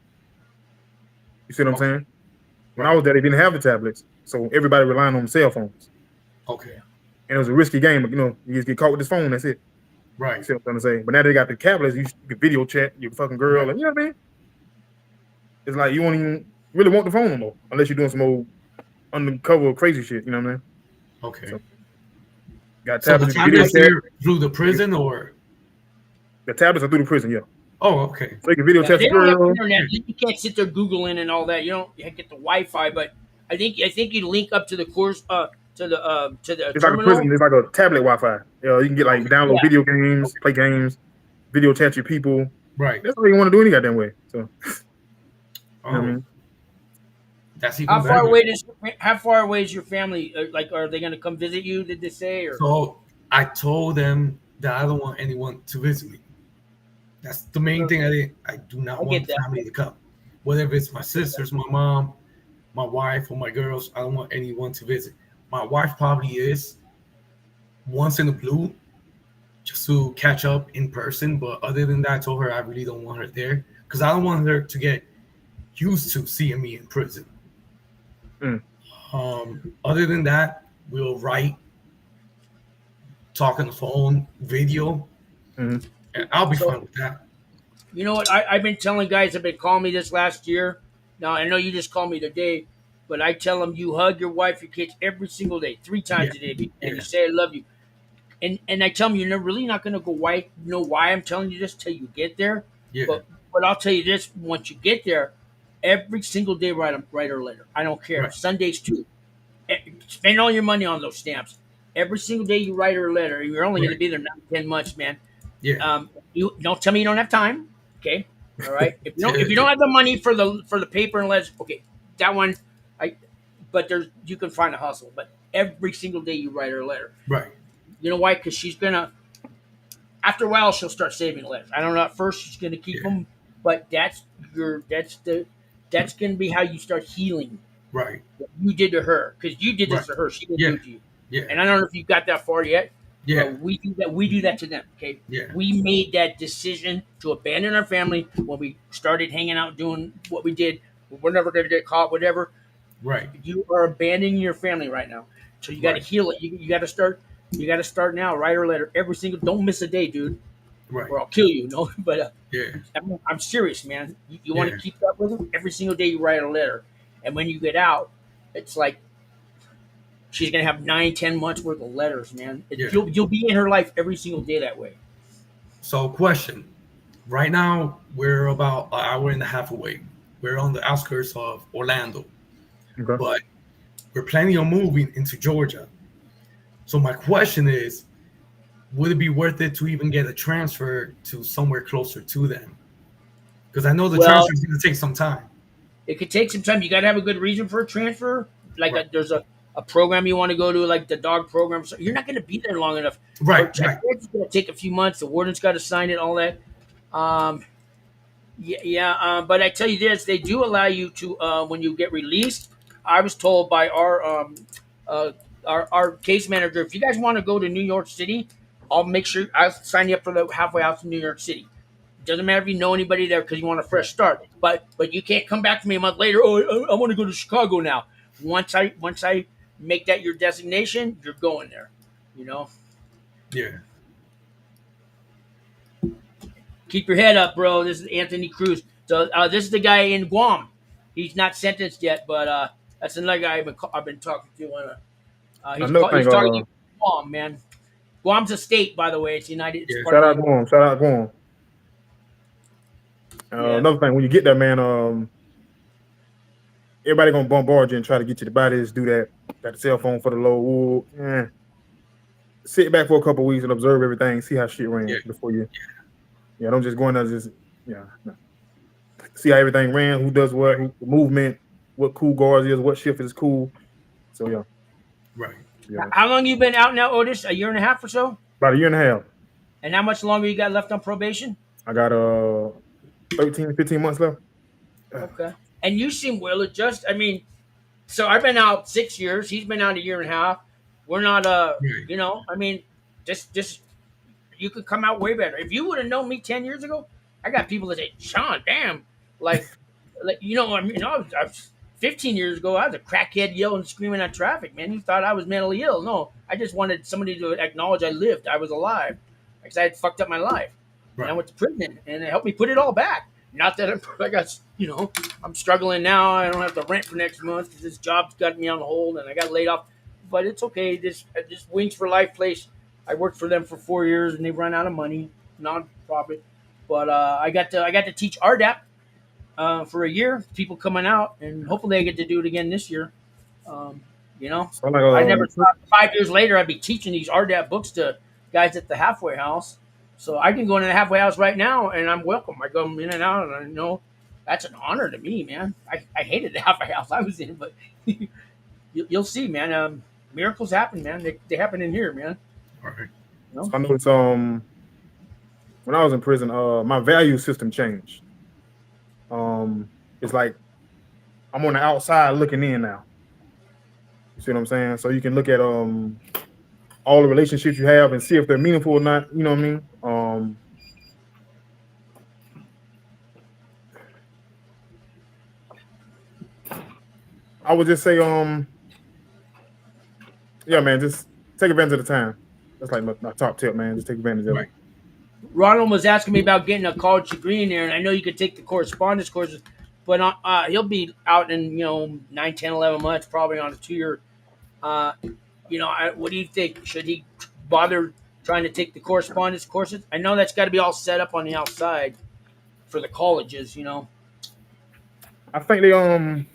You see what I'm saying? When I was there, they didn't have the tablets, so everybody relying on cell phones. Okay. And it was a risky game, but you just get caught with this phone. That's it. Right. You see what I'm trying to say? But now they got the tablets. You can video chat your fucking girl, and you know what I mean? It's like you won't even really want the phone no more unless you're doing some old undercover crazy shit. You know what I mean? Okay. So, got tablets. So the tablets are through the prison, or the tablets are through the prison? Yeah. Oh, okay. So you can video chat your girl. Internet. You can't sit there Googling and all that. You get the Wi-Fi, but I think you link up to the course to the it's terminal. Like a prison. It's like a tablet Wi-Fi. You can get download video games, play games, video chat your people. Right. That's all you want to do any goddamn way. So. You know what I mean? That's even how far away is your family? Are they going to come visit you? Did they say? Or? So I told them that I don't want anyone to visit me. That's the main thing. I do not want family to come. Whether it's my sisters, my mom, my wife, or my girls, I don't want anyone to visit. My wife probably is once in a blue, just to catch up in person. But other than that, I told her I really don't want her there because I don't want her to get used to seeing me in prison. Other than that, we'll write, talk on the phone, video, and I'll be fine with that. You know what? I've been telling guys have been calling me this last year. Now, I know you just called me today, but I tell them you hug your wife, your kids every single day, 3 times a day, and you say, I love you. And I tell them you're really not going to go know why I'm telling you this till you get there. Yeah. But I'll tell you this, once you get there, every single day write her a letter. I don't care. Right. Sundays too. Spend all your money on those stamps. Every single day you write her a letter. You're only going to be there 9-10 months, man. Yeah. You don't tell me you don't have time. Okay. All right. If you don't have the money for the paper and letters, okay, that one, but you can find a hustle. But every single day you write her a letter. Right. You know why? Because she's gonna. After a while, she'll start saving letters. I don't know. At first, she's gonna keep them, but that's gonna be how you start healing. Right. What you did to her, because you did this to her. She didn't do it to you. Yeah. And I don't know if you got that far yet. Yeah. We do that to them. Okay. Yeah. We made that decision to abandon our family when we started hanging out doing what we did. We're never going to get caught. Whatever. Right. You are abandoning your family right now. So you got to heal it. You got to start. You got to start now. Write her a letter every single. Don't miss a day, dude. Right. Or I'll kill you. No. But yeah. I'm serious, man. You want to keep up with them every single day. You write a letter, and when you get out, it's like. She's gonna have 9-10 months worth of letters, man. You'll be in her life every single day that way. So, question: right now, we're about an hour and a half away. We're on the outskirts of Orlando, but we're planning on moving into Georgia. So, my question is: would it be worth it to even get a transfer to somewhere closer to them? Because I know the transfer is going to take some time. It could take some time. You got to have a good reason for a transfer. There's a a program you want to go to, like the dog program. So you're not going to be there long enough. Right. It's going to take a few months. The warden's got to sign it, all that. But I tell you this, they do allow you to when you get released. I was told by our case manager, if you guys want to go to New York City, I'll sign you up for the halfway house in New York City. Doesn't matter if you know anybody there because you want a fresh start. But you can't come back to me a month later. Oh, I want to go to Chicago now. Once I make that your designation, you're going there. You know. Yeah. Keep your head up, bro. This is Anthony Cruz. So this is the guy in Guam. He's not sentenced yet, but that's another guy I've been talking to. He's talking Guam, man. Guam's a state, by the way. It's United. Yeah, shout out Guam. Shout out Guam. Another thing, when you get there, man, everybody gonna bombard you and try to get you to buy this, do that. Got the cell phone for the low. Sit back for a couple of weeks and observe everything. See how shit ran before you. Yeah, don't just go in there just no. See how everything ran, who does what, movement, what cool guards is, what shift is cool. So yeah. Right. Yeah. How long you been out now, Otis? A year and a half or so? About a year and a half. And how much longer you got left on probation? I got 13, 15 months left. Okay. And you seem well adjusted. I mean, so I've been out 6 years. He's been out a year and a half. We're not I mean, just you could come out way better. If you would have known me 10 years ago, I got people that say, Sean, damn, like I was 15 years ago, I was a crackhead yelling and screaming at traffic, man. You thought I was mentally ill. No, I just wanted somebody to acknowledge I lived. I was alive because I had fucked up my life. Right. And I went to prison, and it helped me put it all back. Not that I'm struggling now. I don't have to rent for next month because this job's got me on hold, and I got laid off. But it's okay. This Wings for Life place, I worked for them for 4 years, and they run out of money, non-profit. But I got to teach RDAP for a year. People coming out, and hopefully I get to do it again this year. I never thought 5 years later I'd be teaching these RDAP books to guys at the halfway house. So I can go into the halfway house right now, and I'm welcome. I go in and out, and I know that's an honor to me, man. I hated the halfway house I was in, but you'll see, man. Miracles happen, man. They happen in here, man. All right. You know? I know it's when I was in prison, my value system changed. It's like I'm on the outside looking in now. You see what I'm saying? So you can look at all the relationships you have and see if they're meaningful or not. You know what I mean? I would just say, yeah, man, just take advantage of the time. That's like my top tip, man. Just take advantage of it. Ronald was asking me about getting a college degree in there, and I know you could take the correspondence courses, but he'll be out in 9, 10, 11 months, probably on a 2-year. What do you think? Should he bother trying to take the correspondence courses? I know that's got to be all set up on the outside for the colleges. I think they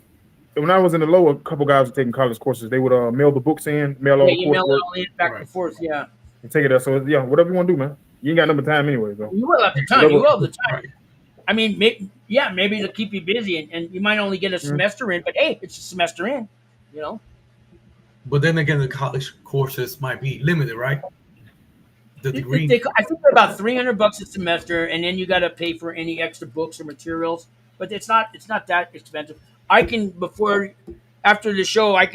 when I was in the low, a couple guys were taking college courses. They would mail the books in, mail all the coursework. Mail it all in back and forth, yeah. And take it up. So yeah, whatever you want to do, man. You ain't got number time anyway, though. You will have the time. You will have the time. I mean, maybe to keep you busy, and you might only get a semester in, but hey, it's a semester in, But then again, the college courses might be limited, right? The degree. I think they're about $300 a semester, and then you got to pay for any extra books or materials. But it's not that expensive. I can after the show, I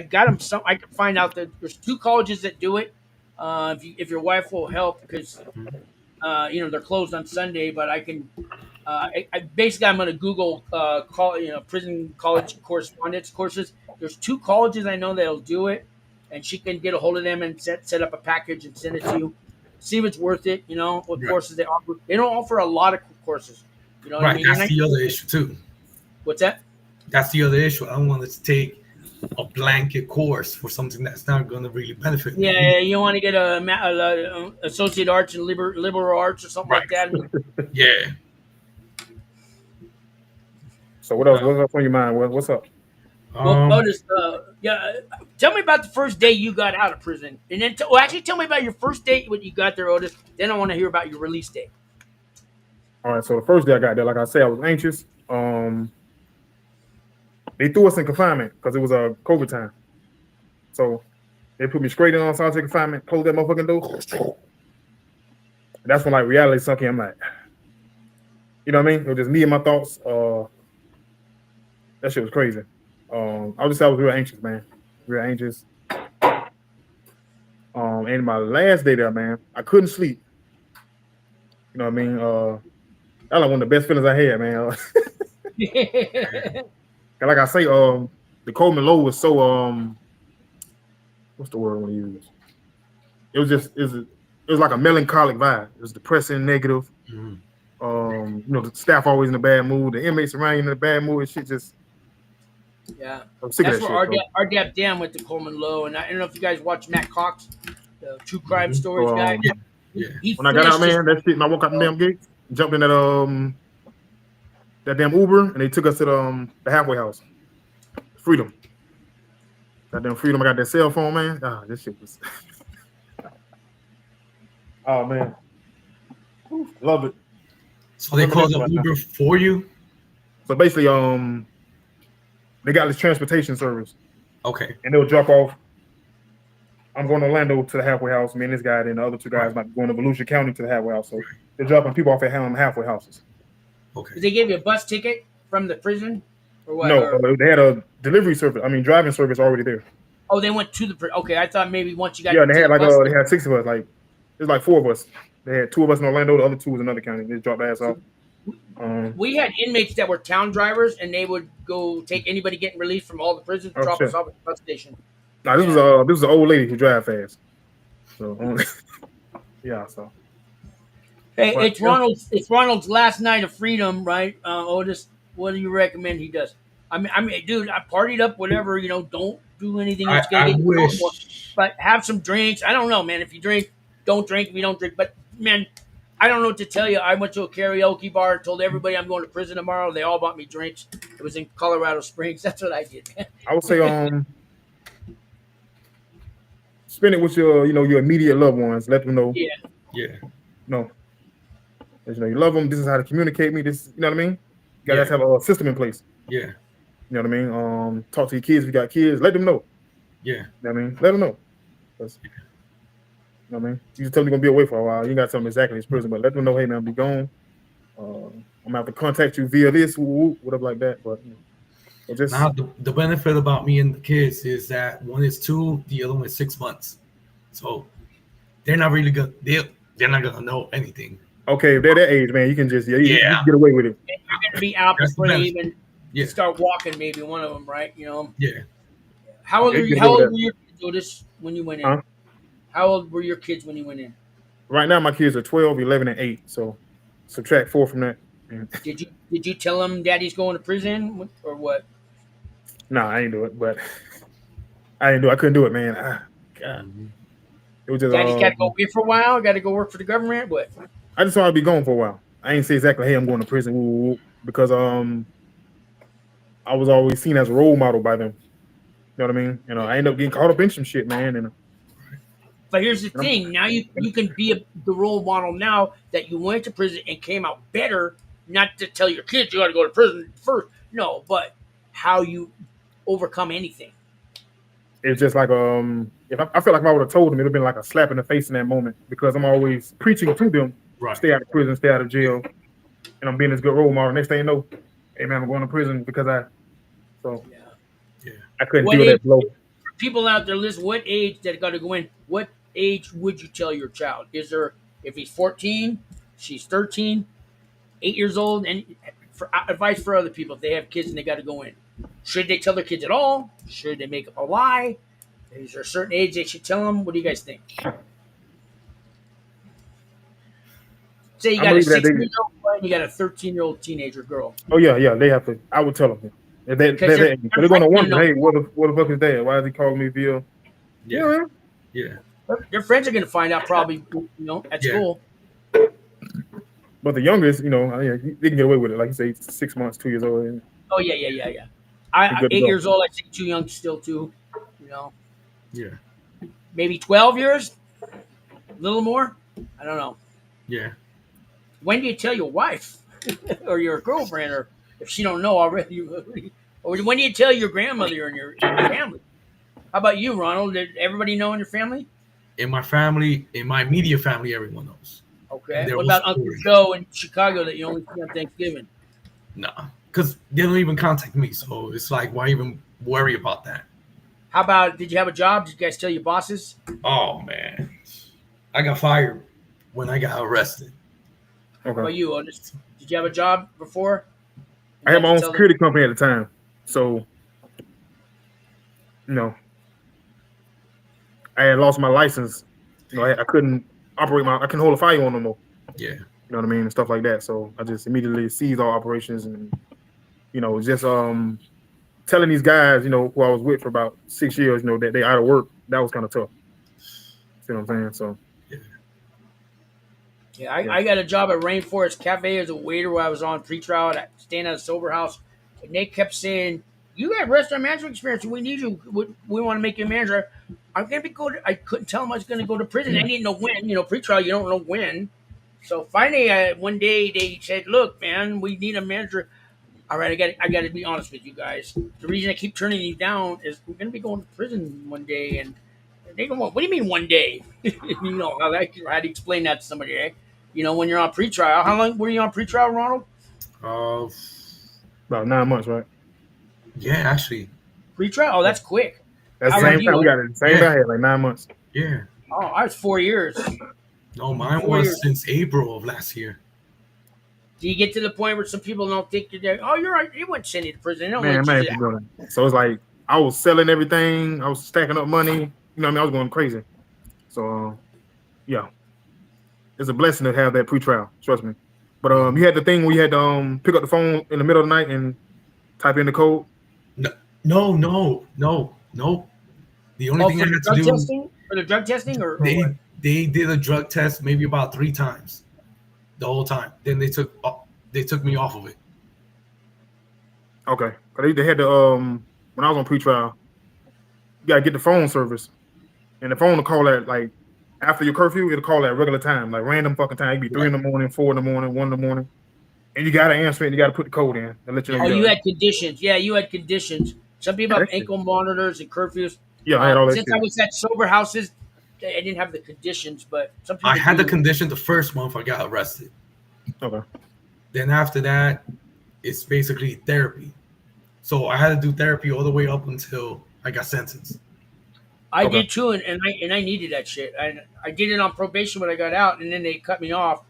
got them some. I can find out that there's 2 colleges that do it. If your wife will help, because they're closed on Sunday, but I can. Basically, I'm going to Google prison college correspondence courses. There's 2 colleges I know that'll do it, and she can get a hold of them and set up a package and send it to you. See if it's worth it. What courses they offer. They don't offer a lot of courses. You know what I mean? That's the other issue too. What's that? That's the other issue. I don't want to take a blanket course for something that's not going to really benefit me. Yeah, you want to get a associate arts and liberal arts or something like that. Yeah. So what else? What's up on your mind? What's up? Otis, tell me about the first day you got out of prison, and then tell me about your first day when you got there, Otis. Then I want to hear about your release day. All right. So the first day I got there, like I said, I was anxious. They threw us in confinement because it was a COVID time. So they put me straight in on solitary confinement, closed that motherfucking door. And that's when like reality sunk in. I'm like, you know what I mean? It was just me and my thoughts. That shit was crazy. I was real anxious, man. Real anxious. And my last day there, man, I couldn't sleep. You know what I mean? That was one of the best feelings I had, man. And like I say, the Coleman low was so what's the word I want to use? It was like a melancholic vibe. It was depressing, negative. You know, the staff always in a bad mood. The inmates around you in a bad mood. And shit just. Yeah, I'm sick that's of that where shit, RDAP Dan went to Coleman Low, and I don't know if you guys watch Matt Cox, the true crime stories guy. Yeah. When I got out, man, that shit, and I woke up the damn gate, jumped in that damn Uber, and they took us to the halfway house. Freedom. That damn Freedom. I got that cell phone, man. Ah, this shit was. Oh man, love it. So they called the Uber for you. So basically, they got this transportation service. Okay. And they'll drop off. I'm going to Orlando to the halfway house. Me and this guy, and the other two guys might be going to Volusia County to the halfway house. So they're dropping people off at halfway houses. Okay. Did they give you a bus ticket from the prison, or what? No, they had a delivery service. I mean, driving service already there. Oh, they went to the prison. Okay, I thought maybe once you got. Yeah, and they had they had 6 of us. Like there's like 4 of us. They had 2 of us in Orlando. The other 2 was in another county. They dropped ass off. We had inmates that were town drivers, and they would go take anybody getting released from all the prisons, drop us off at the bus station. Nah, this was an old lady who drive fast. So yeah, so. Hey, it's Ronald's last night of freedom, right? Otis, what do you recommend he does? I mean, dude, I partied up, whatever. You know, don't do anything that's gonna get you more, but have some drinks. I don't know, man. If you drink, don't drink. If you don't drink, but man. I don't know what to tell you. I went to a karaoke bar, told everybody I'm going to prison tomorrow. They all bought me drinks. It was in Colorado Springs. That's what I did. I would say spend it with your immediate loved ones. Let them know. Yeah. No. You know, you love them. This is how to communicate me. This, you know what I mean? You gotta have a system in place. Yeah. You know what I mean? Talk to your kids if you got kids. Let them know. Yeah. You know what I mean? Let them know. You know what I mean? You just tell them you're gonna be away for a while. You ain't gotta tell them exactly it's prison, but let them know, hey man, I'll be gone. I'm gonna have to contact you via this, whatever like that. But just now the benefit about me and the kids is that one is 2, the other one is 6 months. So they're not really gonna they're not gonna know anything. Okay, if they're that age, man, you can just you can get away with it. You're gonna be out before they even start walking. Maybe one of them, right? You know. Yeah. How old were your kids, Otis, when you went in? How old were your kids when you went in? Right now, my kids are 12, 11, and 8. So subtract 4 from that. Did you tell them Daddy's going to prison or what? Nah, I ain't do it. But I didn't do it. I couldn't do it, man. God. It was just. Daddy's got to go away for a while. Got to go work for the government. What? I just thought I'd be gone for a while. I ain't say exactly, hey, I'm going to prison, because I was always seen as a role model by them. You know what I mean? You know, I ended up getting caught up in some shit, man, and. But here's the thing. Now you can be the role model now that you went to prison and came out better. Not to tell your kids you got to go to prison first. No, but how you overcome anything. It's just like if I feel like if I would have told them, it would have been like a slap in the face in that moment, because I'm always preaching to them, stay out of prison, stay out of jail, and I'm being this good role model. Next thing you know, hey man, I'm going to prison because I couldn't deal with that blow. People out there, listen. What age that got to go in? What age would you tell your child? Is there, if he's 14, she's 13, 8 years old, and for advice for other people, if they have kids and they got to go in, should they tell their kids at all? Should they make up a lie? Is there a certain age they should tell them? What do you guys think? Say you got a 16-year-old boy and you got a 13-year-old teenager girl. Oh yeah, they have to. I would tell them. If they're going to wonder, hey, what the fuck is that? Why is he calling me via? Yeah. Your friends are going to find out probably, at school. But the youngest, they can get away with it. Like you say, 6 months, 2 years old. Oh yeah. 8 years old, I think too young still too. Yeah. Maybe 12 years, a little more. I don't know. Yeah. When do you tell your wife or your girlfriend, or if she don't know already, or when do you tell your grandmother and your family? How about you, Ronald? Did everybody know in your family? In my family, in my immediate family, everyone knows. Okay. What about Uncle Joe in Chicago that you only see on Thanksgiving? Nah, because they don't even contact me. So it's like, why even worry about that? How about, did you have a job? Did you guys tell your bosses? Oh, man. I got fired when I got arrested. Okay. How about you, Otis? Did you have a job before? I had my own security company at the time. So, I had lost my license. I couldn't operate I couldn't hold a firearm no more. Yeah. You know what I mean? And stuff like that. So I just immediately seized all operations and, just telling these guys, who I was with for about 6 years, that they out of work, that was kind of tough. See what I'm saying? So I got a job at Rainforest Cafe as a waiter while I was on pretrial staying at a sober house. And they kept saying, you got restaurant management experience. We need you. We want to make you a manager. I'm going to be I couldn't tell them I was going to go to prison. I didn't know when. Pretrial, you don't know when. So finally, one day they said, look, man, we need a manager. All right, I got to be honest with you guys. The reason I keep turning you down is we're going to be going to prison one day. And they go, what do you mean one day? How to explain that to somebody, eh? When you're on pretrial. How long were you on pretrial, Ronald? About 9 months, right? Yeah, actually. Pretrial? Oh, that's quick. That's the same time we got it. Same guy, like 9 months. Yeah. Oh, I was 4 years. No, mine was since April of last year. Do you get to the point where some people don't think you're there? Oh, you're right. You wouldn't send you to prison. Man, so it's like I was selling everything. I was stacking up money. I was going crazy. So, yeah. It's a blessing to have that pretrial. Trust me. But you had the thing where you had to pick up the phone in the middle of the night and type in the code. No. The only thing I had to do for the drug testing, or they did a drug test maybe about 3 times, the whole time. Then they took me off of it. Okay, they had to when I was on pretrial, you gotta get the phone service, and the phone will call at like after your curfew. It'll call at regular time, like random fucking time. It'd be 3 in the morning, 4 in the morning, 1 in the morning, and you gotta answer it. And you gotta put the code in and let you know. Oh, you had conditions. Yeah, you had conditions. Some people have ankle monitors and curfews. Yeah, I had all that. Since I was at sober houses, I didn't have the conditions, but some people. I had the condition the first month I got arrested. Okay. Then after that, it's basically therapy. So I had to do therapy all the way up until I got sentenced. I did too, and I needed that shit. I did it on probation when I got out, and then they cut me off.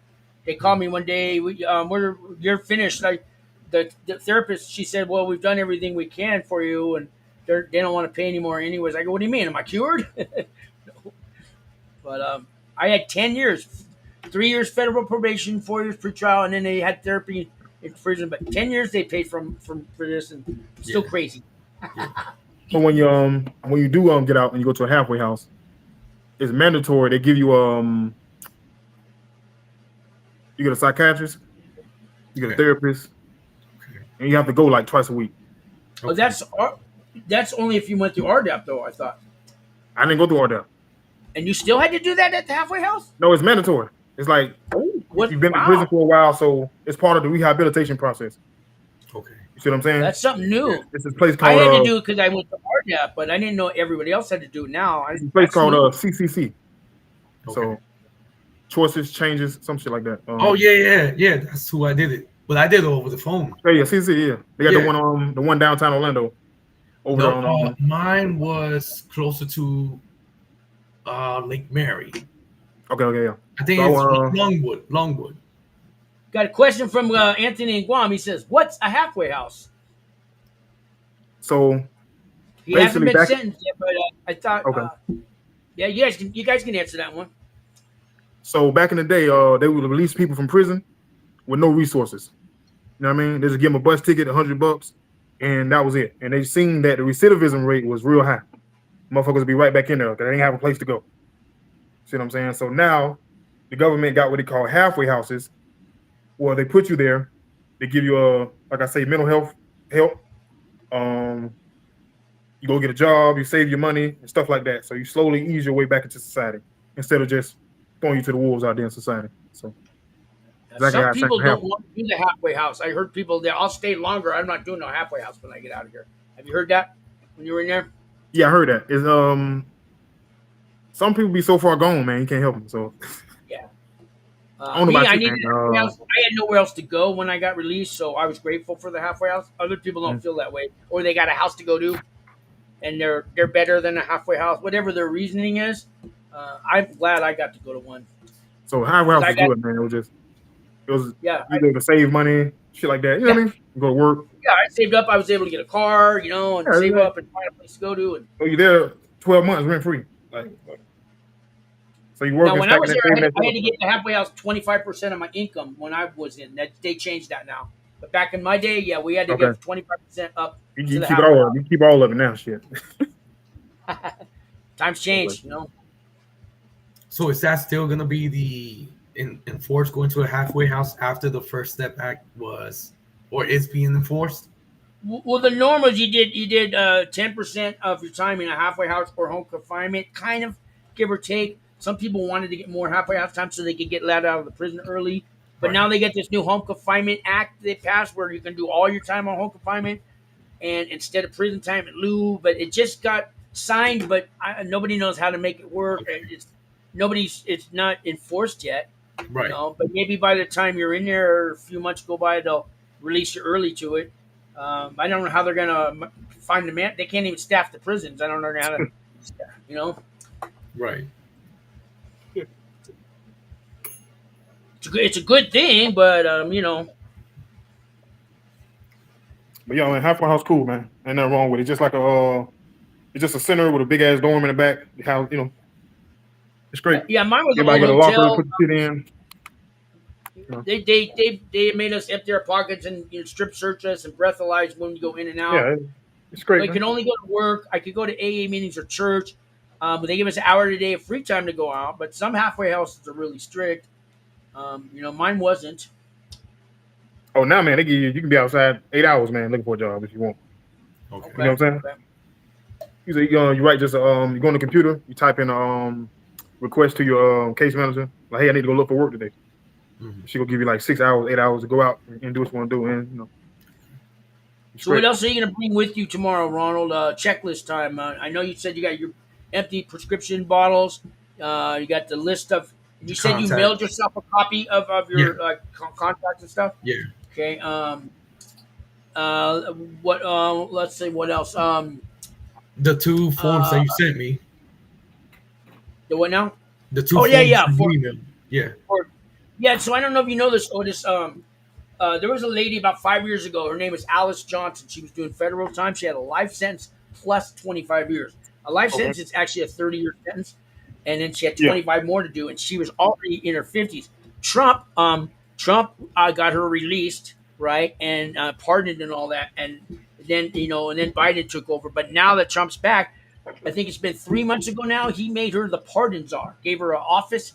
They called me one day. You're finished. Like the therapist, she said, "Well, we've done everything we can for you, and they don't want to pay anymore anyways." I go, "What do you mean? Am I cured?" No. But I had 10 years, 3 years federal probation, 4 years pretrial, and then they had therapy in prison. But 10 years they paid for this, and still crazy. So when you do get out and you go to a halfway house, it's mandatory. They give you you get a psychiatrist, you get a therapist, and you have to go like twice a week. Oh, that's only if you went through RDAP though. I thought. I didn't go through RDAP. And you still had to do that at the halfway house? No, it's mandatory. It's like you've been in prison for a while, so it's part of the rehabilitation process. Okay. You see what I'm saying? That's something new. It's a place called. I had to do it because I went to RDAP, but I didn't know everybody else had to do it now. It's a place called CCC. Okay. So choices, changes, some shit like that. Yeah. That's who I did it. But I did it over the phone. Yeah, CCC. Yeah, they got the one downtown Orlando. Mine was closer to Lake Mary. Okay, yeah. I think it's Longwood. Got a question from Anthony in Guam. He says, "What's a halfway house?" So he hasn't been sentenced yet, but I thought, yeah, you guys can answer that one. So back in the day, they would release people from prison with no resources. You know what I mean? They just give them a bus ticket, $100, and that was it. And they seen that the recidivism rate was real high. Motherfuckers would be right back in there because they didn't have a place to go. See what I'm saying? So now the government got what they call halfway houses, where they put you there. They give you like I say, mental health help. You go get a job, you save your money and stuff like that. So you slowly ease your way back into society instead of just throwing you to the wolves out there in society. So some people don't want to do the halfway house. I heard people there, I'll stay longer. I'm not doing no halfway house when I get out of here. Have you heard that when you were in there? Yeah, I heard that. Is some people be so far gone, man, you can't help them. So yeah. I don't know about you, man. I had nowhere else to go when I got released, so I was grateful for the halfway house. Other people don't feel that way, or they got a house to go to, and they're better than a halfway house. Whatever their reasoning is, I'm glad I got to go to one. So halfway house was good, man. It was yeah, you able to save money, shit like that. You know what I mean? Go to work. Yeah, I saved up. I was able to get a car, and save up and find a place to go to. And so you're there 12 months rent free, so you work. No, when I was there, I had to get the halfway house 25% of my income when I was in. That they changed that now. But back in my day, yeah, we had to give 25% up. You keep it all. You keep all of it now, shit. Times change, So is that still gonna be enforced going to a halfway house after the First Step Act was or is being enforced? Well, the norm was you did 10% of your time in a halfway house or home confinement, kind of give or take. Some people wanted to get more halfway house time so they could get let out of the prison early. But now they get this new home confinement act they passed where you can do all your time on home confinement and instead of prison time at lieu. But it just got signed, but nobody knows how to make it work. It's not enforced yet. Right. But maybe by the time you're in there or a few months go by, they'll release you early to it. I don't know how they're gonna find the man. They can't even staff the prisons. I don't know how to, Right. It's a good thing, but But man, halfway house cool, man. Ain't nothing wrong with it. Just like it's just a center with a big ass dorm in the back. How it's great. Yeah, mine was everybody got a locker, put the shit in. They made us empty our pockets and strip search us and breathalyze when you go in and out. Yeah, it's great. I can only go to work. I could go to AA meetings or church, but they give us an hour a day of free time to go out. But some halfway houses are really strict. Mine wasn't. Oh, now, man, they give you can be outside 8 hours, man, looking for a job if you want. Okay. You know what I'm saying? Okay. You write just you go on the computer, you type in request to your case manager, like, hey, I need to go look for work today. She will give you like 6 hours, 8 hours to go out and do what you want to do, and So what else are you gonna bring with you tomorrow, Ronald? Checklist time. I know you said you got your empty prescription bottles. You got the list of. You said you mailed yourself a copy of your contracts and stuff. Yeah. Okay. What? Let's see. What else? The 2 forms that you sent me. The what now? The 2 forms. Yeah. So I don't know if you know this, Otis. There was a lady about 5 years ago. Her name was Alice Johnson. She was doing federal time. She had a life sentence plus 25 years. A life sentence is actually a 30-year sentence, and then she had 25 more to do. And she was already in her 50s. Trump got her released, right, and pardoned and all that. And then Biden took over. But now that Trump's back, I think it's been 3 months ago now. He made her the pardon czar. Gave her an office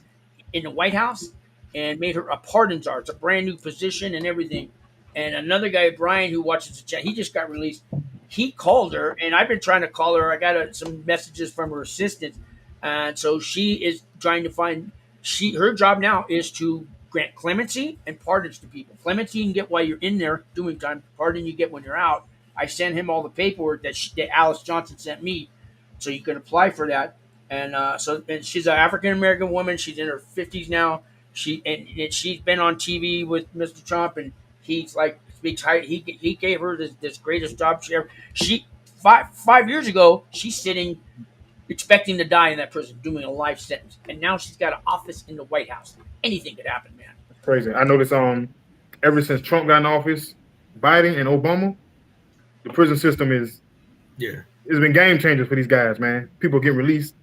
in the White House. And made her a pardon czar. It's a brand new position and everything. And another guy, Brian, who watches the chat, he just got released. He called her, and I've been trying to call her. I got some messages from her assistant, and so she is trying to find. Her job now is to grant clemency and pardons to people. Clemency you can get while you're in there doing time. Pardon you get when you're out. I sent him all the paperwork that Alice Johnson sent me, so you can apply for that. And and she's an African American woman. She's in her 50s now. She's been on TV with Mr. Trump, and he's like speaks high. He gave her this greatest job she ever. She 5 years ago, she's sitting expecting to die in that prison, doing a life sentence, and now she's got an office in the White House. Anything could happen, man. That's crazy. I noticed ever since Trump got in office, Biden and Obama, the prison system it's been game changers for these guys, man. People get released.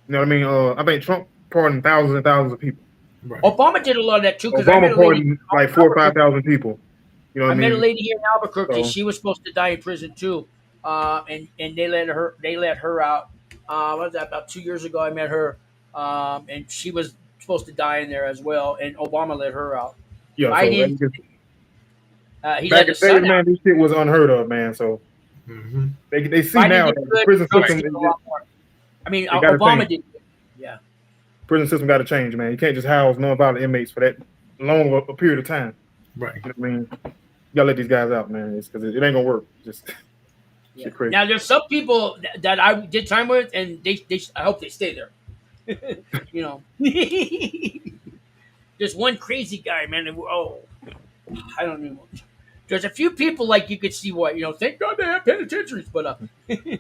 You know what I mean? I think Trump pardoned thousands and thousands of people. Right. Obama did a lot of that too. Obama pardoned like 4,000 or 5,000 people. You know what I mean? I met a lady here in Albuquerque. So, she was supposed to die in prison too, and they let her out. What was that? About 2 years ago, I met her, and she was supposed to die in there as well. And Obama let her out. Yeah, Biden, he back let his son man, out. This shit was unheard of, man. So they see Biden now that the prison system. Obama did. Yeah. Prison system got to change, man. You can't just house nonviolent inmates for that long a period of time. Right. You know what I mean, you gotta let these guys out, man. It's because it ain't gonna work. Yeah. Now there's some people that I did time with, and they I hope they stay there. You know, there's one crazy guy, man. I don't know. There's a few people like you could see what, you know. Thank God they have penitentiaries, but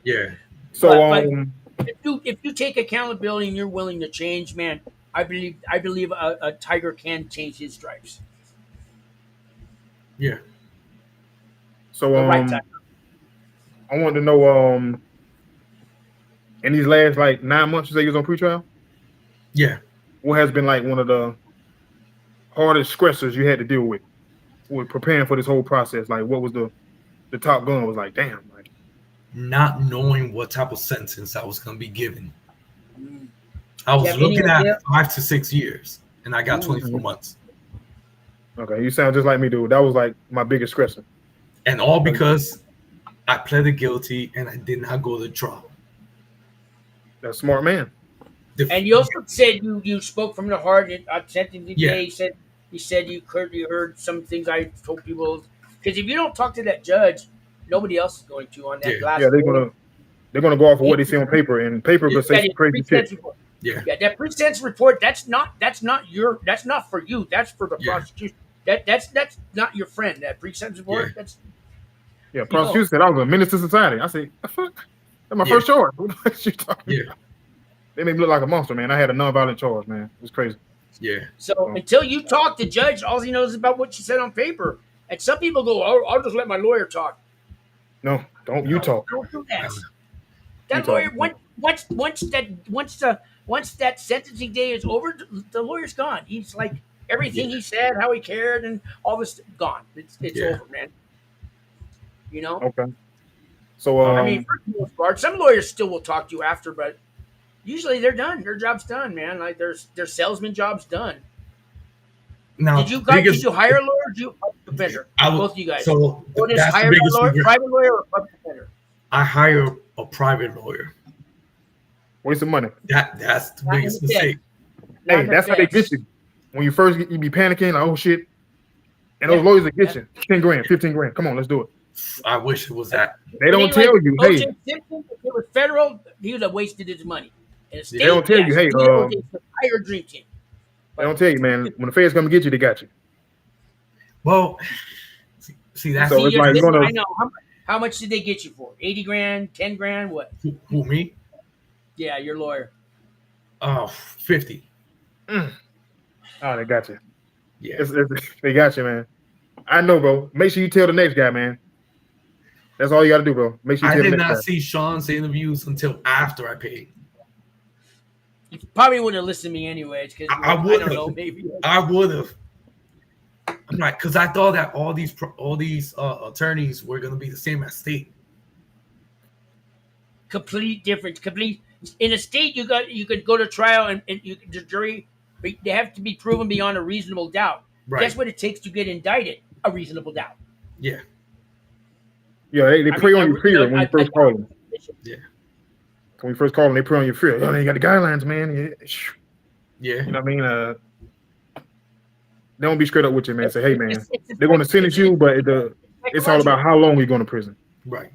yeah. So if you take accountability and you're willing to change, man, I believe a tiger can change his stripes. Yeah. So I wanted to know in these last like 9 months you say you was on pretrial? Yeah. What has been like one of the hardest stressors you had to deal with preparing for this whole process? Like what was the top gun was like, damn, like not knowing what type of sentence I was gonna be given. I was looking at 5 to 6 years and I got 24 months. Okay, you sound just like me, dude. That was like my biggest stressor. And all because I pleaded guilty and I did not go to trial. That's a smart man. And you also said you spoke from the heart. I sent him today. He said you heard some things I told people. Because if you don't talk to that judge, nobody else is going to on that glass. Yeah, they're gonna go off of what they see on paper, and paper could say some crazy shit. Yeah, that pre-sentence report. That's not for you. That's for the prosecution. That's not your friend. That pre-sentence report. Yeah, prosecution said I was a menace to society. I said, the fuck? That's my first charge. What you talking about? They made me look like a monster, man. I had a non-violent charge, man. It was crazy. Yeah. So until you talk to judge, all he knows is about what you said on paper. And some people go, I'll just let my lawyer talk. No, don't you talk. Don't do that. That lawyer, once that sentencing day is over, the lawyer's gone. He's like everything he said, how he cared, and all this gone. It's over, man. You know. Okay. So I mean, for the most part, some lawyers still will talk to you after, but usually they're done. Their job's done, man. Like their salesman job's done. Now, did you hire a lawyer? Or did you defender? Both of you guys. So that's hire a lawyer, private lawyer, or public defender? I hire a private lawyer. Waste of money. That's the biggest mistake. Hey, that's how they get you. When you first you be panicking, like, oh shit. And those lawyers will get you 10 grand, 15 grand. Come on, let's do it. I wish it was that. They don't tell you, hey. If it was federal, he would have wasted his money. They don't tell you, hey, hire a dream team. They don't tell you, man. When the feds come to get you, they got you. Well, see that's so it's like you're gonna. I know. How much did they get you for? 80 grand, 10 grand, what? Who me? Yeah, your lawyer. 50. Oh, they got you. Yeah, they got you, man. I know, bro. Make sure you tell the next guy, man. That's all you got to do, bro. Make sure you tell the next guy. I did not see Sean's interviews until after I paid. You probably wouldn't have listened to me anyways, because I don't know, maybe I would have. I'm like, because I thought that all these attorneys were gonna be the same as state. Complete difference. In a state, you could go to trial and the jury, they have to be proven beyond a reasonable doubt. Right. Guess what it takes to get indicted? A reasonable doubt. Yeah. Yeah, they prey on your fear when you first call them. Yeah. When we first call them, they prey on your fear. Oh, they got the guidelines, man. Yeah. You know what I mean? They don't be straight up with you, man. Say, hey, man, they're going to sentence you, but it's all about how long you're going to prison. Right.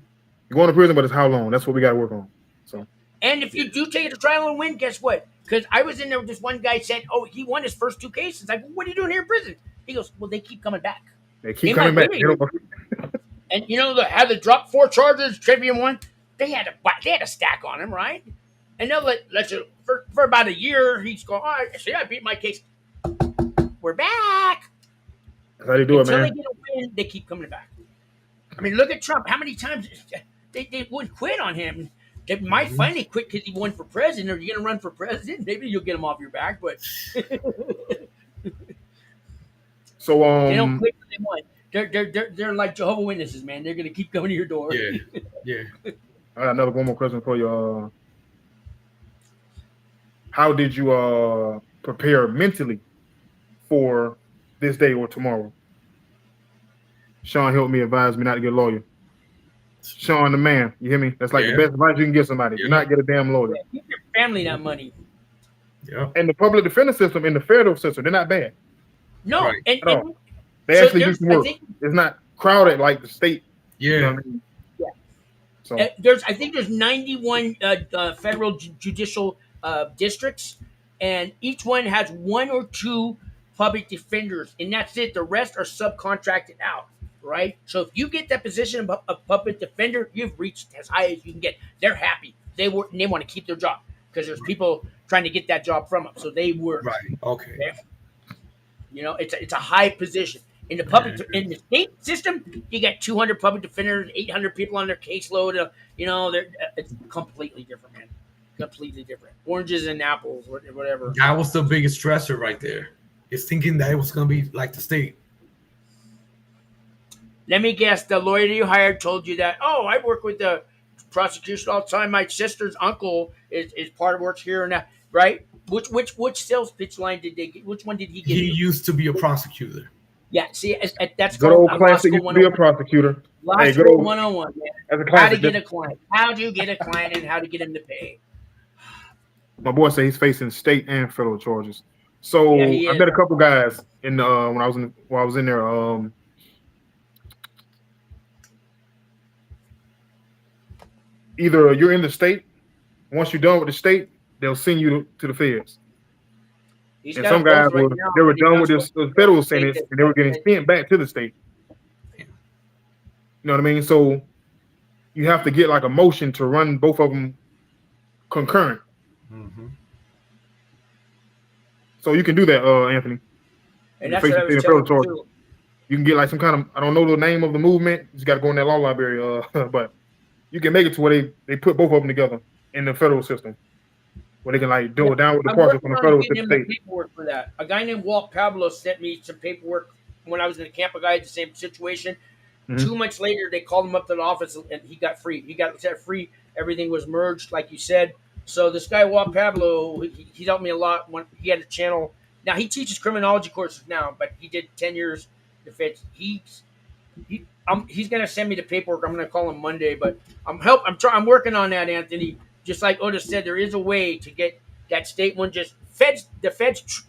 You're going to prison, but it's how long. That's what we got to work on. So. And if you do take it to trial and win, guess what? Because I was in there with this one guy said, oh, he won his first 2 cases. I go, what are you doing here in prison? He goes, well, they keep coming back. They keep coming back. And you know, had to drop 4 charges, Trivium 1. They had a stack on him, right? And they'll let you for about a year. He's going, all right, see, I beat my case. We're back. That's how they do it, man. Until they get a win, they keep coming back. I mean, look at Trump. How many times they would quit on him? They might finally quit because he won for president. Are you going to run for president? Maybe you'll get him off your back, but so they don't quit when they won. They're like Jehovah's Witnesses, man. They're going to keep coming to your door. Yeah. I got one more question for you. How did you prepare mentally for this day or tomorrow? Sean helped me, advise me not to get a lawyer. Sean the man, you hear me? That's like the best advice you can give somebody. Do not get a damn lawyer. Give your family that money. Yeah. And the public defender system and the federal system, they're not bad. No, right. and they actually do some work. It's not crowded like the state. Yeah. You know what I mean? Yeah. So I think there's 91 federal judicial districts, and each one has 1 or 2 public defenders, and that's it. The rest are subcontracted out, right? So if you get that position of public defender, you've reached as high as you can get. They're happy. They want to keep their job because there's people trying to get that job from them. So they work. Right. Okay. You know, it's a high position. In the in the state system, you got 200 public defenders, 800 people on their caseload. You know, it's completely different, man. Completely different. Oranges and apples, whatever. That was the biggest stressor right there. Is thinking that it was going to be like the state. Let me guess. The lawyer you hired told you that. Oh, I work with the prosecution all the time. My sister's uncle is part of works here and that. Right? Which sales pitch line did they get? Which one did he get? He used to be a prosecutor. Yeah, see, that's good old classic. Used to be a prosecutor. Law School 101, man. How to get a client. How to get a client and how to get him to pay. My boy said he's facing state and federal charges. So I met a couple guys in when I was in there. Either you're in the state. Once you're done with the state, they'll send you to the feds. And some guys were done with this federal sentence and they were getting sent back to the state. You know what I mean? So you have to get like a motion to run both of them concurrent. Mm-hmm. So you can do that, Anthony. And that's what I was telling you too. You can get like some kind of, I don't know the name of the movement. You just got to go in that law library. But you can make it to where they put both of them together in the federal system. Where they can like do it down with the parcel from the federal to the state. Paperwork for that. A guy named Walt Pablo sent me some paperwork when I was in the camp. A guy had the same situation. Mm-hmm. 2 months later, they called him up to the office and he got free. He got set free. Everything was merged, like you said. So this guy Walt Pablo, he helped me a lot. When he had a channel. Now he teaches criminology courses now, but he did 10 years defense. He's gonna send me the paperwork. I'm gonna call him Monday, but I'm working on that, Anthony. Just like Otis said, there is a way to get that state one. Just the feds,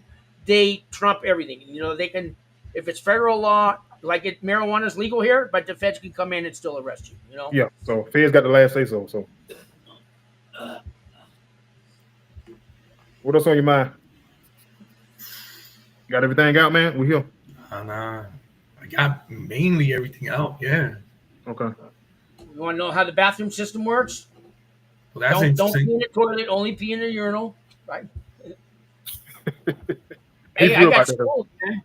they trump everything. You know, they can, if it's federal law, like marijuana is legal here, but the feds can come in and still arrest you. You know. Yeah. So feds got the last say so. So, what else on your mind? Got everything out, man? We here. I got mainly everything out. Yeah. Okay. You want to know how the bathroom system works? Well, that's don't pee in the toilet. Only pee in the urinal. Right. Hey, I got schooled, man.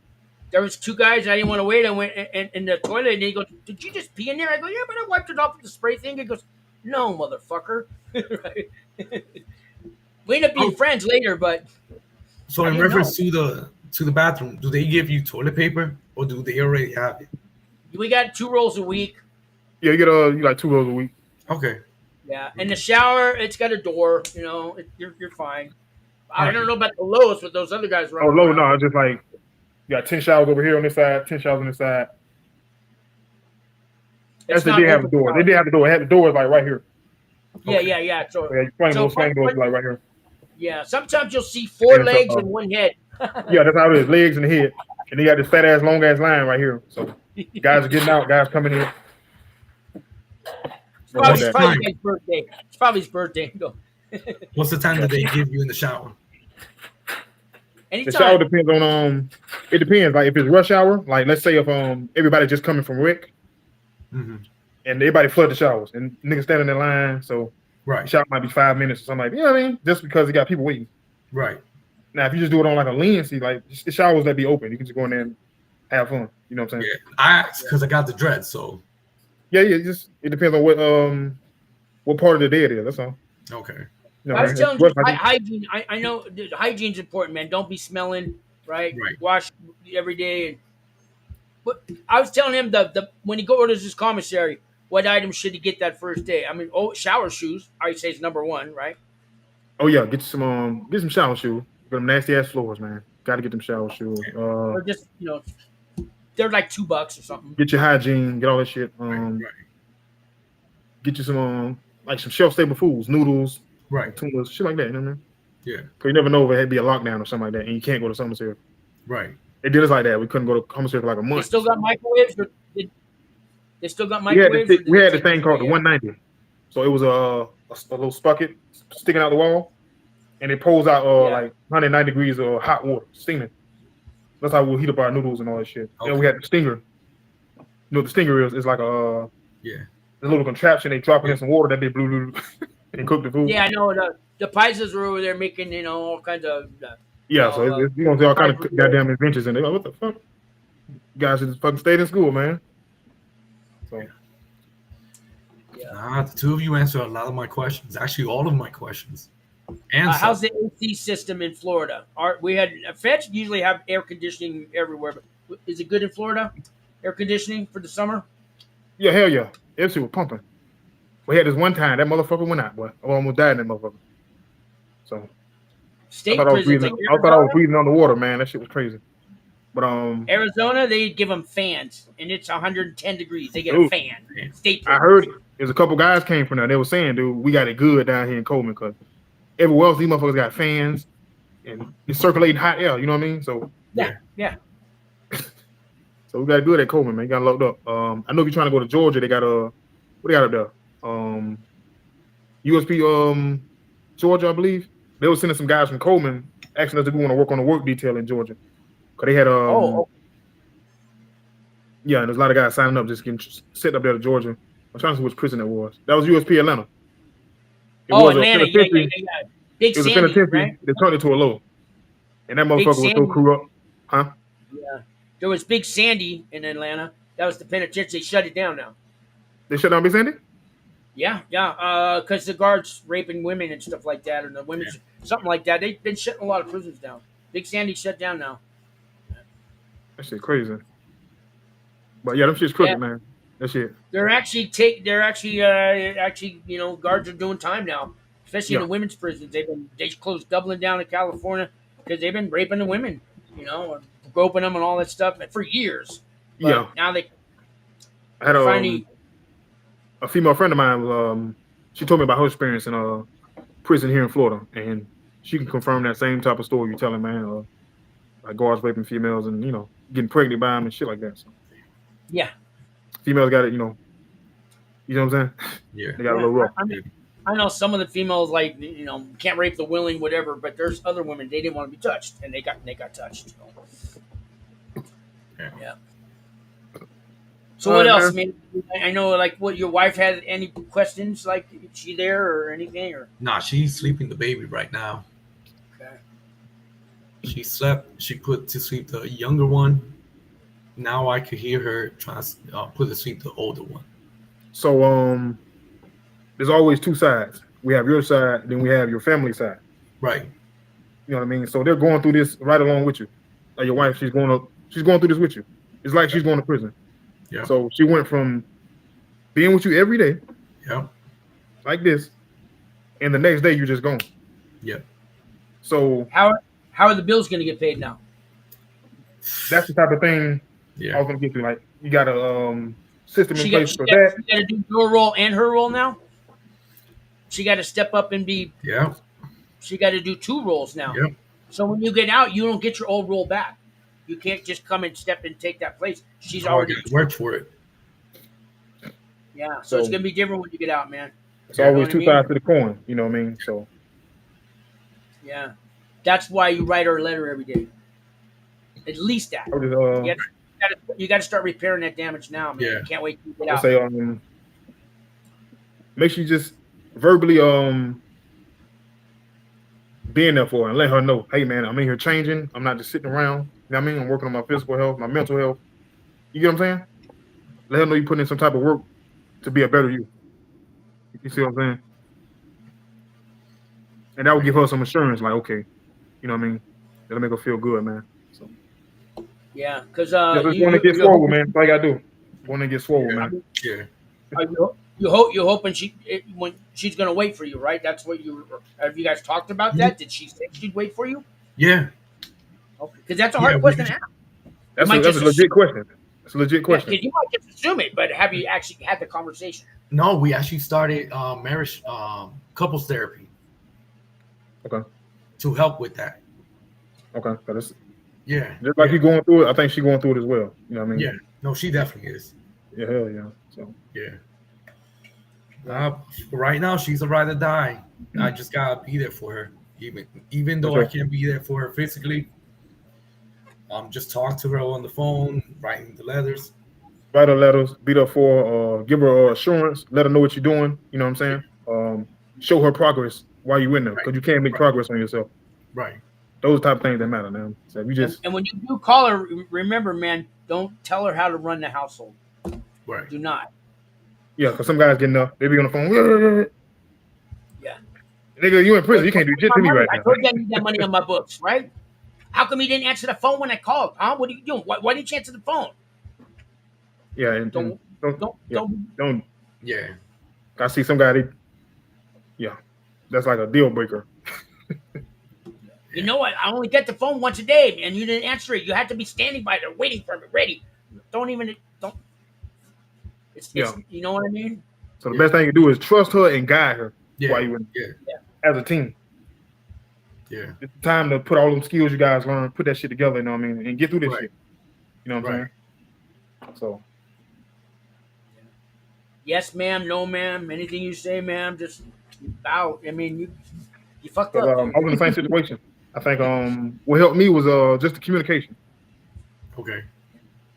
There was 2 guys. I didn't want to wait. I went in the toilet, and he goes, "Did you just pee in there?" I go, "Yeah, but I wiped it off with the spray thing." He goes, "No, motherfucker." Right. We end up being friends later, but. So in reference to the bathroom, do they give you toilet paper or do they already have it? We got 2 rolls a week. Yeah, you like 2 rolls a week. Okay. Yeah, and the shower, it's got a door. You know, you're fine. I don't know about the lowest with those other guys running. Oh, low, no, it's just like you got 10 showers over here on this side, 10 showers on this side. Yes, they did have a door. They did have the door. It had the door like right here. Yeah. So swing doors like right here. Yeah, sometimes you'll see 4 legs and 1 head. Yeah, that's how it is. Legs and the head. And they got this fat ass, long ass line right here. So guys are getting out, guys coming in. It's probably his birthday. It's probably his birthday. What's the time that they give you in the shower? Anytime. The shower depends on it depends. Like if it's rush hour, like let's say if everybody just coming from Rick, mm-hmm. and everybody flood the showers and niggas standing in line, so right, the shower might be 5 minutes or something like that. You know what I mean? Just because they got people waiting. Right. Now if you just do it on like a leniency, like the showers that be open, you can just go in there and have fun. You know what I'm saying? Yeah. I asked because I got the dread, so yeah. It depends on what part of the day it is. That's all. Okay. You know, I was telling you, hygiene. I know hygiene's important, man. Don't be smelling, right? Wash every day. But I was telling him when he goes to his commissary, what items should he get that first day? I mean, shower shoes. I say is number 1, right? Oh yeah, get some shower shoes. Get them nasty ass floors, man. Got to get them shower shoes. Or just they're like $2 or something. Get your hygiene. Get all that shit. Get you some like some shelf stable foods, noodles. Right. Tunas, shit like that, you know what I mean? Yeah. Because you never know if it had to be a lockdown or something like that, and you can't go to commissary. Right. They did us like that. We couldn't go to commissary for like a month. They still got microwaves? They still got microwaves? We had this thing called the 190. So it was a little sprocket sticking out the wall, and it pulls out like 190 degrees of hot water, steaming. That's how we'll heat up our noodles and all that shit. Okay. And we had the stinger. You know what the stinger is? It's like a little contraption. They drop it in some water that they blew and cook the food. Yeah, I know. The Pisces were over there making, you know, all kinds of. So you know, all kind of goddamn inventions, and they're like, what the fuck? You guys should just fucking stayed in school, man. So. Nah, the two of you answered a lot of my questions. Actually, all of my questions. How's the AC system in Florida? We had feds usually have air conditioning everywhere, but is it good in Florida? Air conditioning for the summer? Yeah, hell yeah. Everything was pumping. We had this one time that motherfucker went out, boy. I almost died in that motherfucker. So state I thought prisons. I thought I was breathing underwater, man. That shit was crazy. But Arizona, they give them fans, and it's 110 degrees. They get a fan. State prisons. I heard there's a couple guys came from there. They were saying, dude, we got it good down here in Coleman because everywhere else these motherfuckers got fans and it's circulating hot air. You know what I mean? So yeah. So we got it good at Coleman, man. You got locked up. I know if you're trying to go to Georgia, they got what they got up there? USP Georgia, I believe. They were sending some guys from Coleman asking us to go on to work on the work detail in Georgia. Cause they had and there's a lot of guys signing up just getting sent up there to Georgia. I'm trying to see which prison it was. That was USP Atlanta. It was Atlanta, Big it was Sandy, a penitentiary. right? They turned it to a low. And that motherfucker was so crew up. Huh? Yeah. There was Big Sandy in Atlanta. That was the penitentiary. They shut it down now. They shut down Big Sandy? Yeah. Because the guards raping women and stuff like that, or the women, something like that. They've been shutting a lot of prisons down. Big Sandy shut down now. That shit crazy. But yeah, them shit's crooked, man. That shit. They're actually you know, guards are doing time now, especially in the women's prisons. They closed Dublin down in California because they've been raping the women, you know, and groping them and all that stuff for years. But now they. I had a female friend of mine. She told me about her experience in a prison here in Florida, and she can confirm that same type of story you're telling, man. Like guards raping females and, you know, getting pregnant by them and shit like that. So. Yeah. Females got it, you know what I'm saying? Yeah. They got a little rough. I know some of the females, like, you know, can't rape the willing, whatever, but there's other women, they didn't want to be touched, and they got touched. Yeah. So what else, man? I know, like, what, your wife had any questions? Like, is she there or anything? Or Nah, she's sleeping the baby right now. Okay. She slept. She put to sleep the younger one. Now I could hear her trying to put to sleep the older one. So there's always two sides. We have your side, then we have your family side. Right. You know what I mean? So they're going through this right along with you. Like your wife, she's going through this with you. It's like she's going to prison. Yeah. So she went from being with you every day. Yeah. Like this, and the next day you're just gone. Yeah. So how are the bills going to get paid now? That's the type of thing I was going to get to. Like, you got a system in place for that. She got to do your role and her role now? She got to step up and be... Yeah. She got to do two roles now. Yeah. So when you get out, you don't get your old role back. You can't just come and step and take that place. She's already... worked for it. Yeah, so it's going to be different when you get out, man. It's always two sides to the coin, you know what I mean? So... Yeah. That's why you write her a letter every day. At least that. You got to start repairing that damage now, man. Yeah. You can't wait to get out. Say, make sure you just verbally being there for her and let her know, hey, man, I'm in here changing. I'm not just sitting around. You know what I mean? I'm working on my physical health, my mental health. You get what I'm saying? Let her know you put in some type of work to be a better you. You see what I'm saying? And that would give her some assurance, like, okay, you know what I mean? That'll make her feel good, man. So. Yeah, because just want to get swole, man. That's all you gotta do. Want to get swole, man. Yeah. You're hoping when she's gonna wait for you, right? That's what have you guys talked about that? Did she say she'd wait for you? Yeah. Okay, because that's a hard question to ask. That's a legit question. It's a legit question. You might just assume it, but have you actually had the conversation? No, we actually started marriage couples therapy. Okay. To help with that. Okay. Yeah. Just like you going through it, I think she's going through it as well. You know what I mean? Yeah. No, she definitely is. Yeah, hell yeah. So yeah. Right now, she's a ride or die. I just gotta be there for her, even though I can't be there for her physically. Just talk to her on the phone, writing the letters. Write her letters, be there for her, give her assurance, let her know what you're doing. You know what I'm saying? Show her progress while you're in there, because you can't make progress on yourself. Right. Those type of things that matter, man. So you just and when you do call her, remember, man, don't tell her how to run the household. Right. Do not. Yeah, because some guys getting up, they be on the phone. Yeah. Nigga, you in prison, you can't do shit to me right now. I told you I need that money on my books, right? How come you didn't answer the phone when I called? Huh? What are you doing? Why didn't you answer the phone? Yeah, and don't. Yeah. I see some guy, that's like a deal breaker. You know what? I only get the phone once a day, and you didn't answer it. You had to be standing by there, waiting for me, ready. Don't. It's you know what I mean? So the best thing you do is trust her and guide her while you in. As a team. Yeah. It's time to put all them skills you guys learn, put that shit together, you know what I mean, and get through this shit. You know what I'm saying? So. Yes, ma'am. No, ma'am. Anything you say, ma'am, just bow. I mean, you fucked up. I was in the same situation. I think what helped me was just the communication. Okay.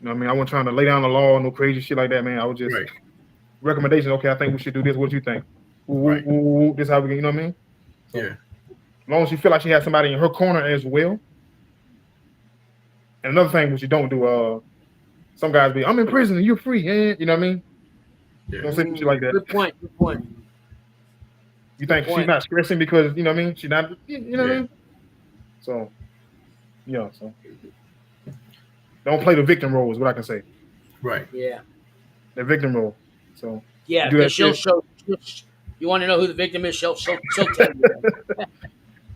You know what I mean? I wasn't trying to lay down the law, no crazy shit like that, man. I was just recommendations. Okay, I think we should do this. What do you think? This how we get, you know what I mean? So, as long as you feel like she has somebody in her corner as well. And another thing which you don't do, some guys be, I'm in prison and you're free, you know what I mean? Yeah. Don't say shit like that. Good point. You think she's not stressing because, you know what I mean? She's not, you know what I mean? So, so don't play the victim role is what I can say. Right. Yeah. The victim role. So because she'll show. You want to know who the victim is? She'll tell you.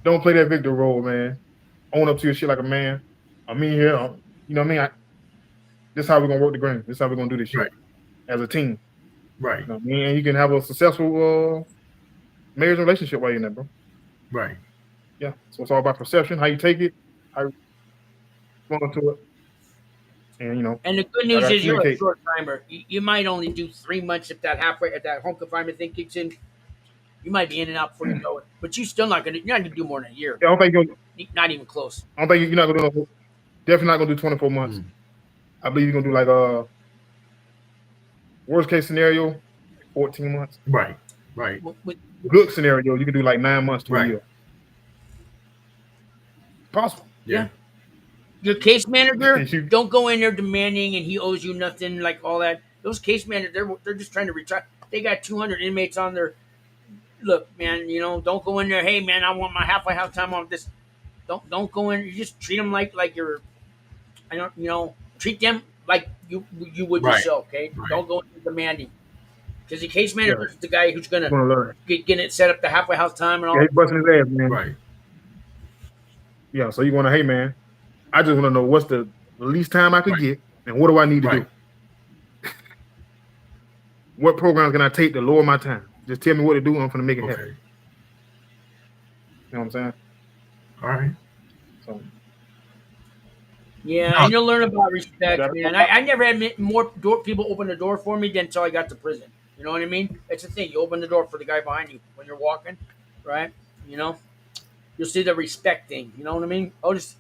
Don't play that victim role, man. Own up to your shit like a man. I'm in here. You know what I mean? This is how we're gonna work the game. This is how we're gonna do this shit as a team. Right. You know what I mean? And you can have a successful marriage relationship while you're in there, bro. Right. Yeah. So it's all about perception, how you take it, how you respond to it. And and the good news is you're a short timer. You might only do 3 months if that home confinement thing kicks in. You might be in and out before you know it, but you're not gonna do more than a year. Yeah, I don't think not even close. I don't think you're not gonna do. Definitely not gonna do 24 months. I believe you're gonna do like worst case scenario, 14 months. Right. Good scenario, you can do like 9 months to a year. Possible. Yeah. Your case manager, don't go in there demanding and he owes you nothing, like all that. Those case managers, they're just trying to retire. They got 200 inmates on their. Look, man, don't go in there. Hey, man, I want my halfway house time on this. Don't go in. You just treat them like you're. Treat them like you would yourself. Okay, don't go in demanding. Because the case manager is the guy who's gonna get it set up the halfway house time and all. Yeah, he's busting his ass, man. Right. Yeah, so you want to, hey, man, I just want to know what's the least time I could get, and what do I need to do? What programs can I take to lower my time? Just tell me what to do. I'm going to make it happen. You know what I'm saying? All right. So. Yeah, and you'll learn about respect, man. I never had more people open the door for me than until I got to prison. You know what I mean? It's the thing. You open the door for the guy behind you when you're walking, right? You'll see the respect thing. You know what I mean? Otis,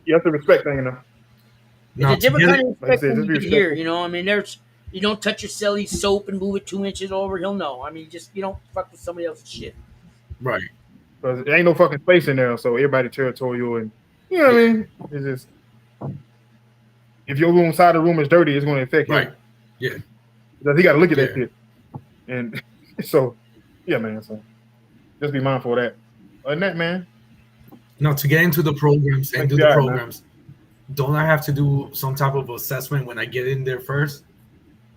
you have the respect thing, It's a different kind of respect than you can hear. I mean, you don't touch your celly soap and move it 2 inches over. He'll know. I mean, you don't fuck with somebody else's shit. Right. Because there ain't no fucking space in there, so everybody territorial and you know what I mean? It's just if your room side of the room is dirty, it's going to affect him. Yeah. Because he got to look at that shit. And so, yeah, man. So just be mindful of that. Other than that, man. Now, to get into the programs and do the programs, don't I have to do some type of assessment when I get in there first?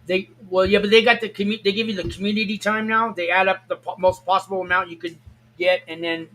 But they got they give you the community time now. They add up the most possible amount you could get, and then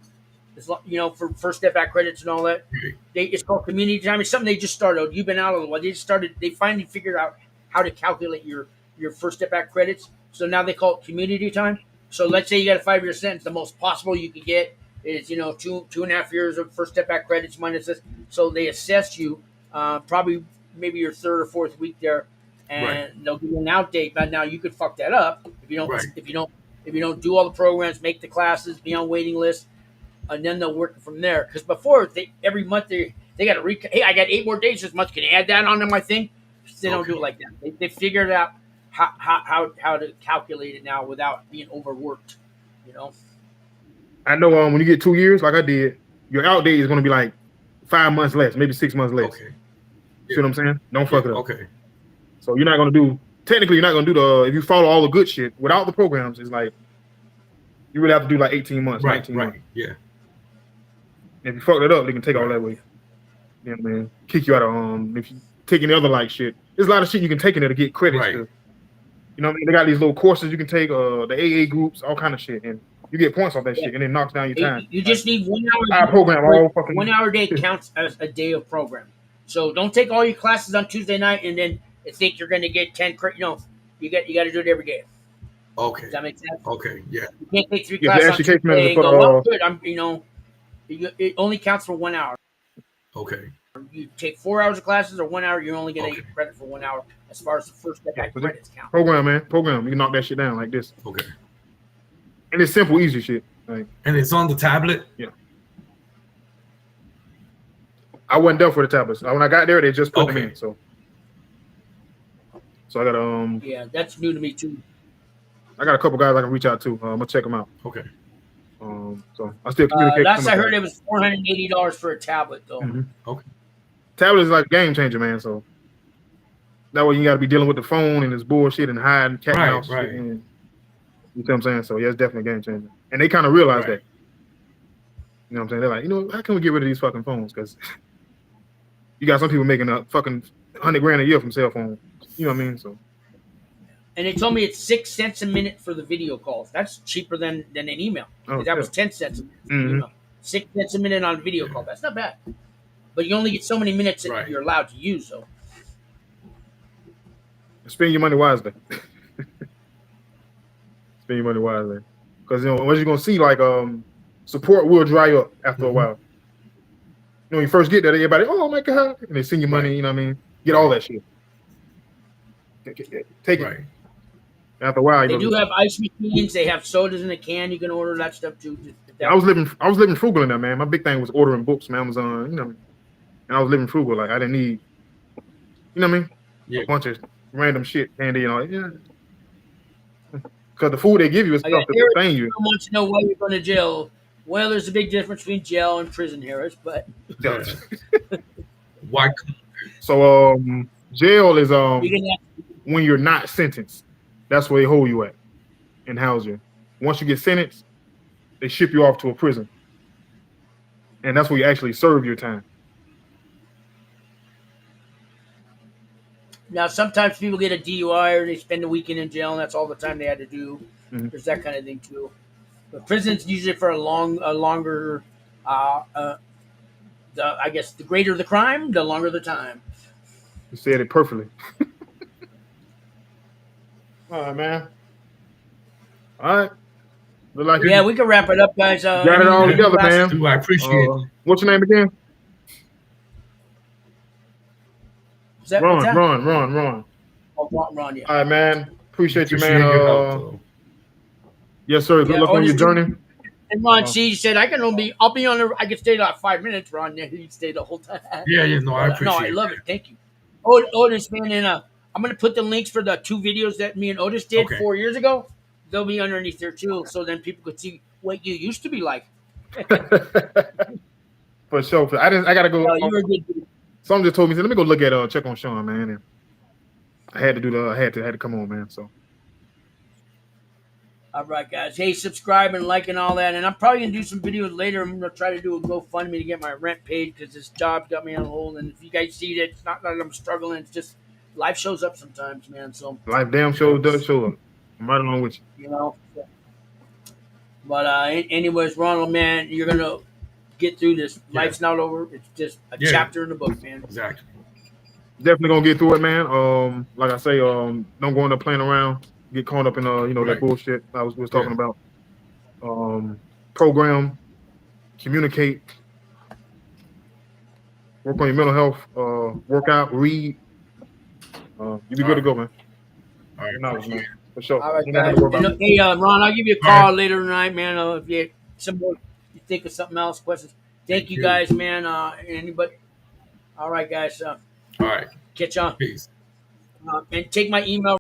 for first step back credits and all that. It's called community time. It's something they just started. You've been out a while. They finally figured out how to calculate your first step back credits. So now they call it community time. So let's say you got a 5-year sentence. The most possible you could get is 2.5 years of first step back credits minus this. So they assess you probably maybe your third or fourth week there, and they'll give you an out date. But now you could fuck that up if you don't If you don't do all the programs, make the classes, be on waiting list, and then they'll work from there. Because before, every month they got to hey, I got 8 more days this month. Can you add that onto my thing? They don't do it like that. They figured out how to calculate it now without being overworked. You know. I know when you get 2 years, like I did, your out date is going to be like 5 months less, maybe 6 months less. Okay. See what I'm saying? Don't fuck it up. Okay. So you're not going to do, technically you're not going to do if you follow all the good shit without the programs, it's like, you really have to do like 18 months, 19 months. Yeah. If you fuck it up, they can take all that away. You know what I mean? Kick you out of, if you take any other like shit. There's a lot of shit you can take in there to get credits to. You know what I mean? They got these little courses you can take, the AA groups, all kind of shit. And you get points off that shit, and it knocks down your time. You just need 1 hour. Program all fucking 1 hour a day counts as a day of program. So don't take all your classes on Tuesday night and then think you're going to get 10 credits. You know, you got to do it every day. Okay. Does that make sense? Okay. Yeah. You can't take 3 classes on Tuesday and go, well, good. It only counts for 1 hour. Okay. You take 4 hours of classes or 1 hour, you're only going to get credit for 1 hour as far as the first credits count. Program, man. Program. You can knock that shit down like this. Okay. And it's simple, easy shit. Like, and it's on the tablet? Yeah. I wasn't done for the tablets. When I got there, they just put them in. So I got yeah, that's new to me too. I got a couple guys I can reach out to. I'm gonna check them out. Okay. So I still communicate. Last I heard, it was $480 for a tablet, though. Mm-hmm. Okay. Tablet is like a game changer, man. So that way you got to be dealing with the phone and this bullshit and hiding cat and mouse shit. And, you know what I'm saying? So yeah, it's definitely a game changer. And they kind of realize that. You know what I'm saying? They're like, how can we get rid of these fucking phones? Because you got some people making a fucking $100,000 a year from cell phones. You know what I mean? So. And they told me it's 6 cents a minute for the video calls. That's cheaper than an email. That was 10 cents a minute. Email. 6 cents a minute on a video call. That's not bad. But you only get so many minutes that you're allowed to use, though. Spend your money wisely. Spend your money wisely. Because what you're gonna see, like support will dry up after a while. When you first get there, everybody, oh my god, and they send you money. You know what I mean? Get all that shit. Take it. After a while, they do have ice machines. They have sodas in a can. You can order that stuff too. I was living frugal in there, man. My big thing was ordering books from Amazon. You know, and I was living frugal. Like I didn't need, you know what I mean? Yeah. A bunch of random shit, candy, Because the food they give you is stuff that sustain you. Everyone wants to know why you're going to jail. Well, there's a big difference between jail and prison, Harris. But why? So jail is when you're not sentenced. That's where they hold you at and house you. Once you get sentenced, they ship you off to a prison, and that's where you actually serve your time. Now, sometimes people get a DUI or they spend a weekend in jail, and that's all the time they had to do. Mm-hmm. There's that kind of thing too. But prison's usually for a longer. I guess the greater the crime, the longer the time. You said it perfectly. All right, man. All right. Like we can wrap it up, guys. Got it all together, man. I appreciate it. What's your name again? Ron. Oh, Ron, yeah. All right, man. Appreciate you, man. Your help, yes, sir. Good luck on your journey. And Ron C said, I'll be on I can stay like 5 minutes, Ron. Yeah, he stayed the whole time. Yeah, no, I appreciate it. No, I love it. Thank you. Otis, man, and I'm going to put the links for the 2 videos that me and Otis did 4 years ago. They'll be underneath there, too, so then people could see what you used to be like. For sure. I got to go. No, you were good. Someone just told me, let me go look at check on Sean, man. And I had to had to come on, man. So. All right, guys. Hey, subscribe and like and all that. And I'm probably going to do some videos later. I'm going to try to do a GoFundMe to get my rent paid because this job got me on hold. And if you guys see that, it's not that I'm struggling. It's just life shows up sometimes, man. So life damn sure does show up. I'm right along with you. But anyways, Ronald, man, you're going to get through this. Life's not over. It's just a chapter in the book, man. Exactly. Definitely going to get through it, man. Like I say, don't go into playing around. Get caught up in that bullshit I was talking about. Program, communicate, work on your mental health, work out, read. You be good to go, man. All right. For sure. All right, guys. And, hey, Ron, I'll give you a call later tonight, man. If you think of something else, questions. Thank you, guys, man. Anybody? All right, guys. All right. Catch on. Peace. And take my email.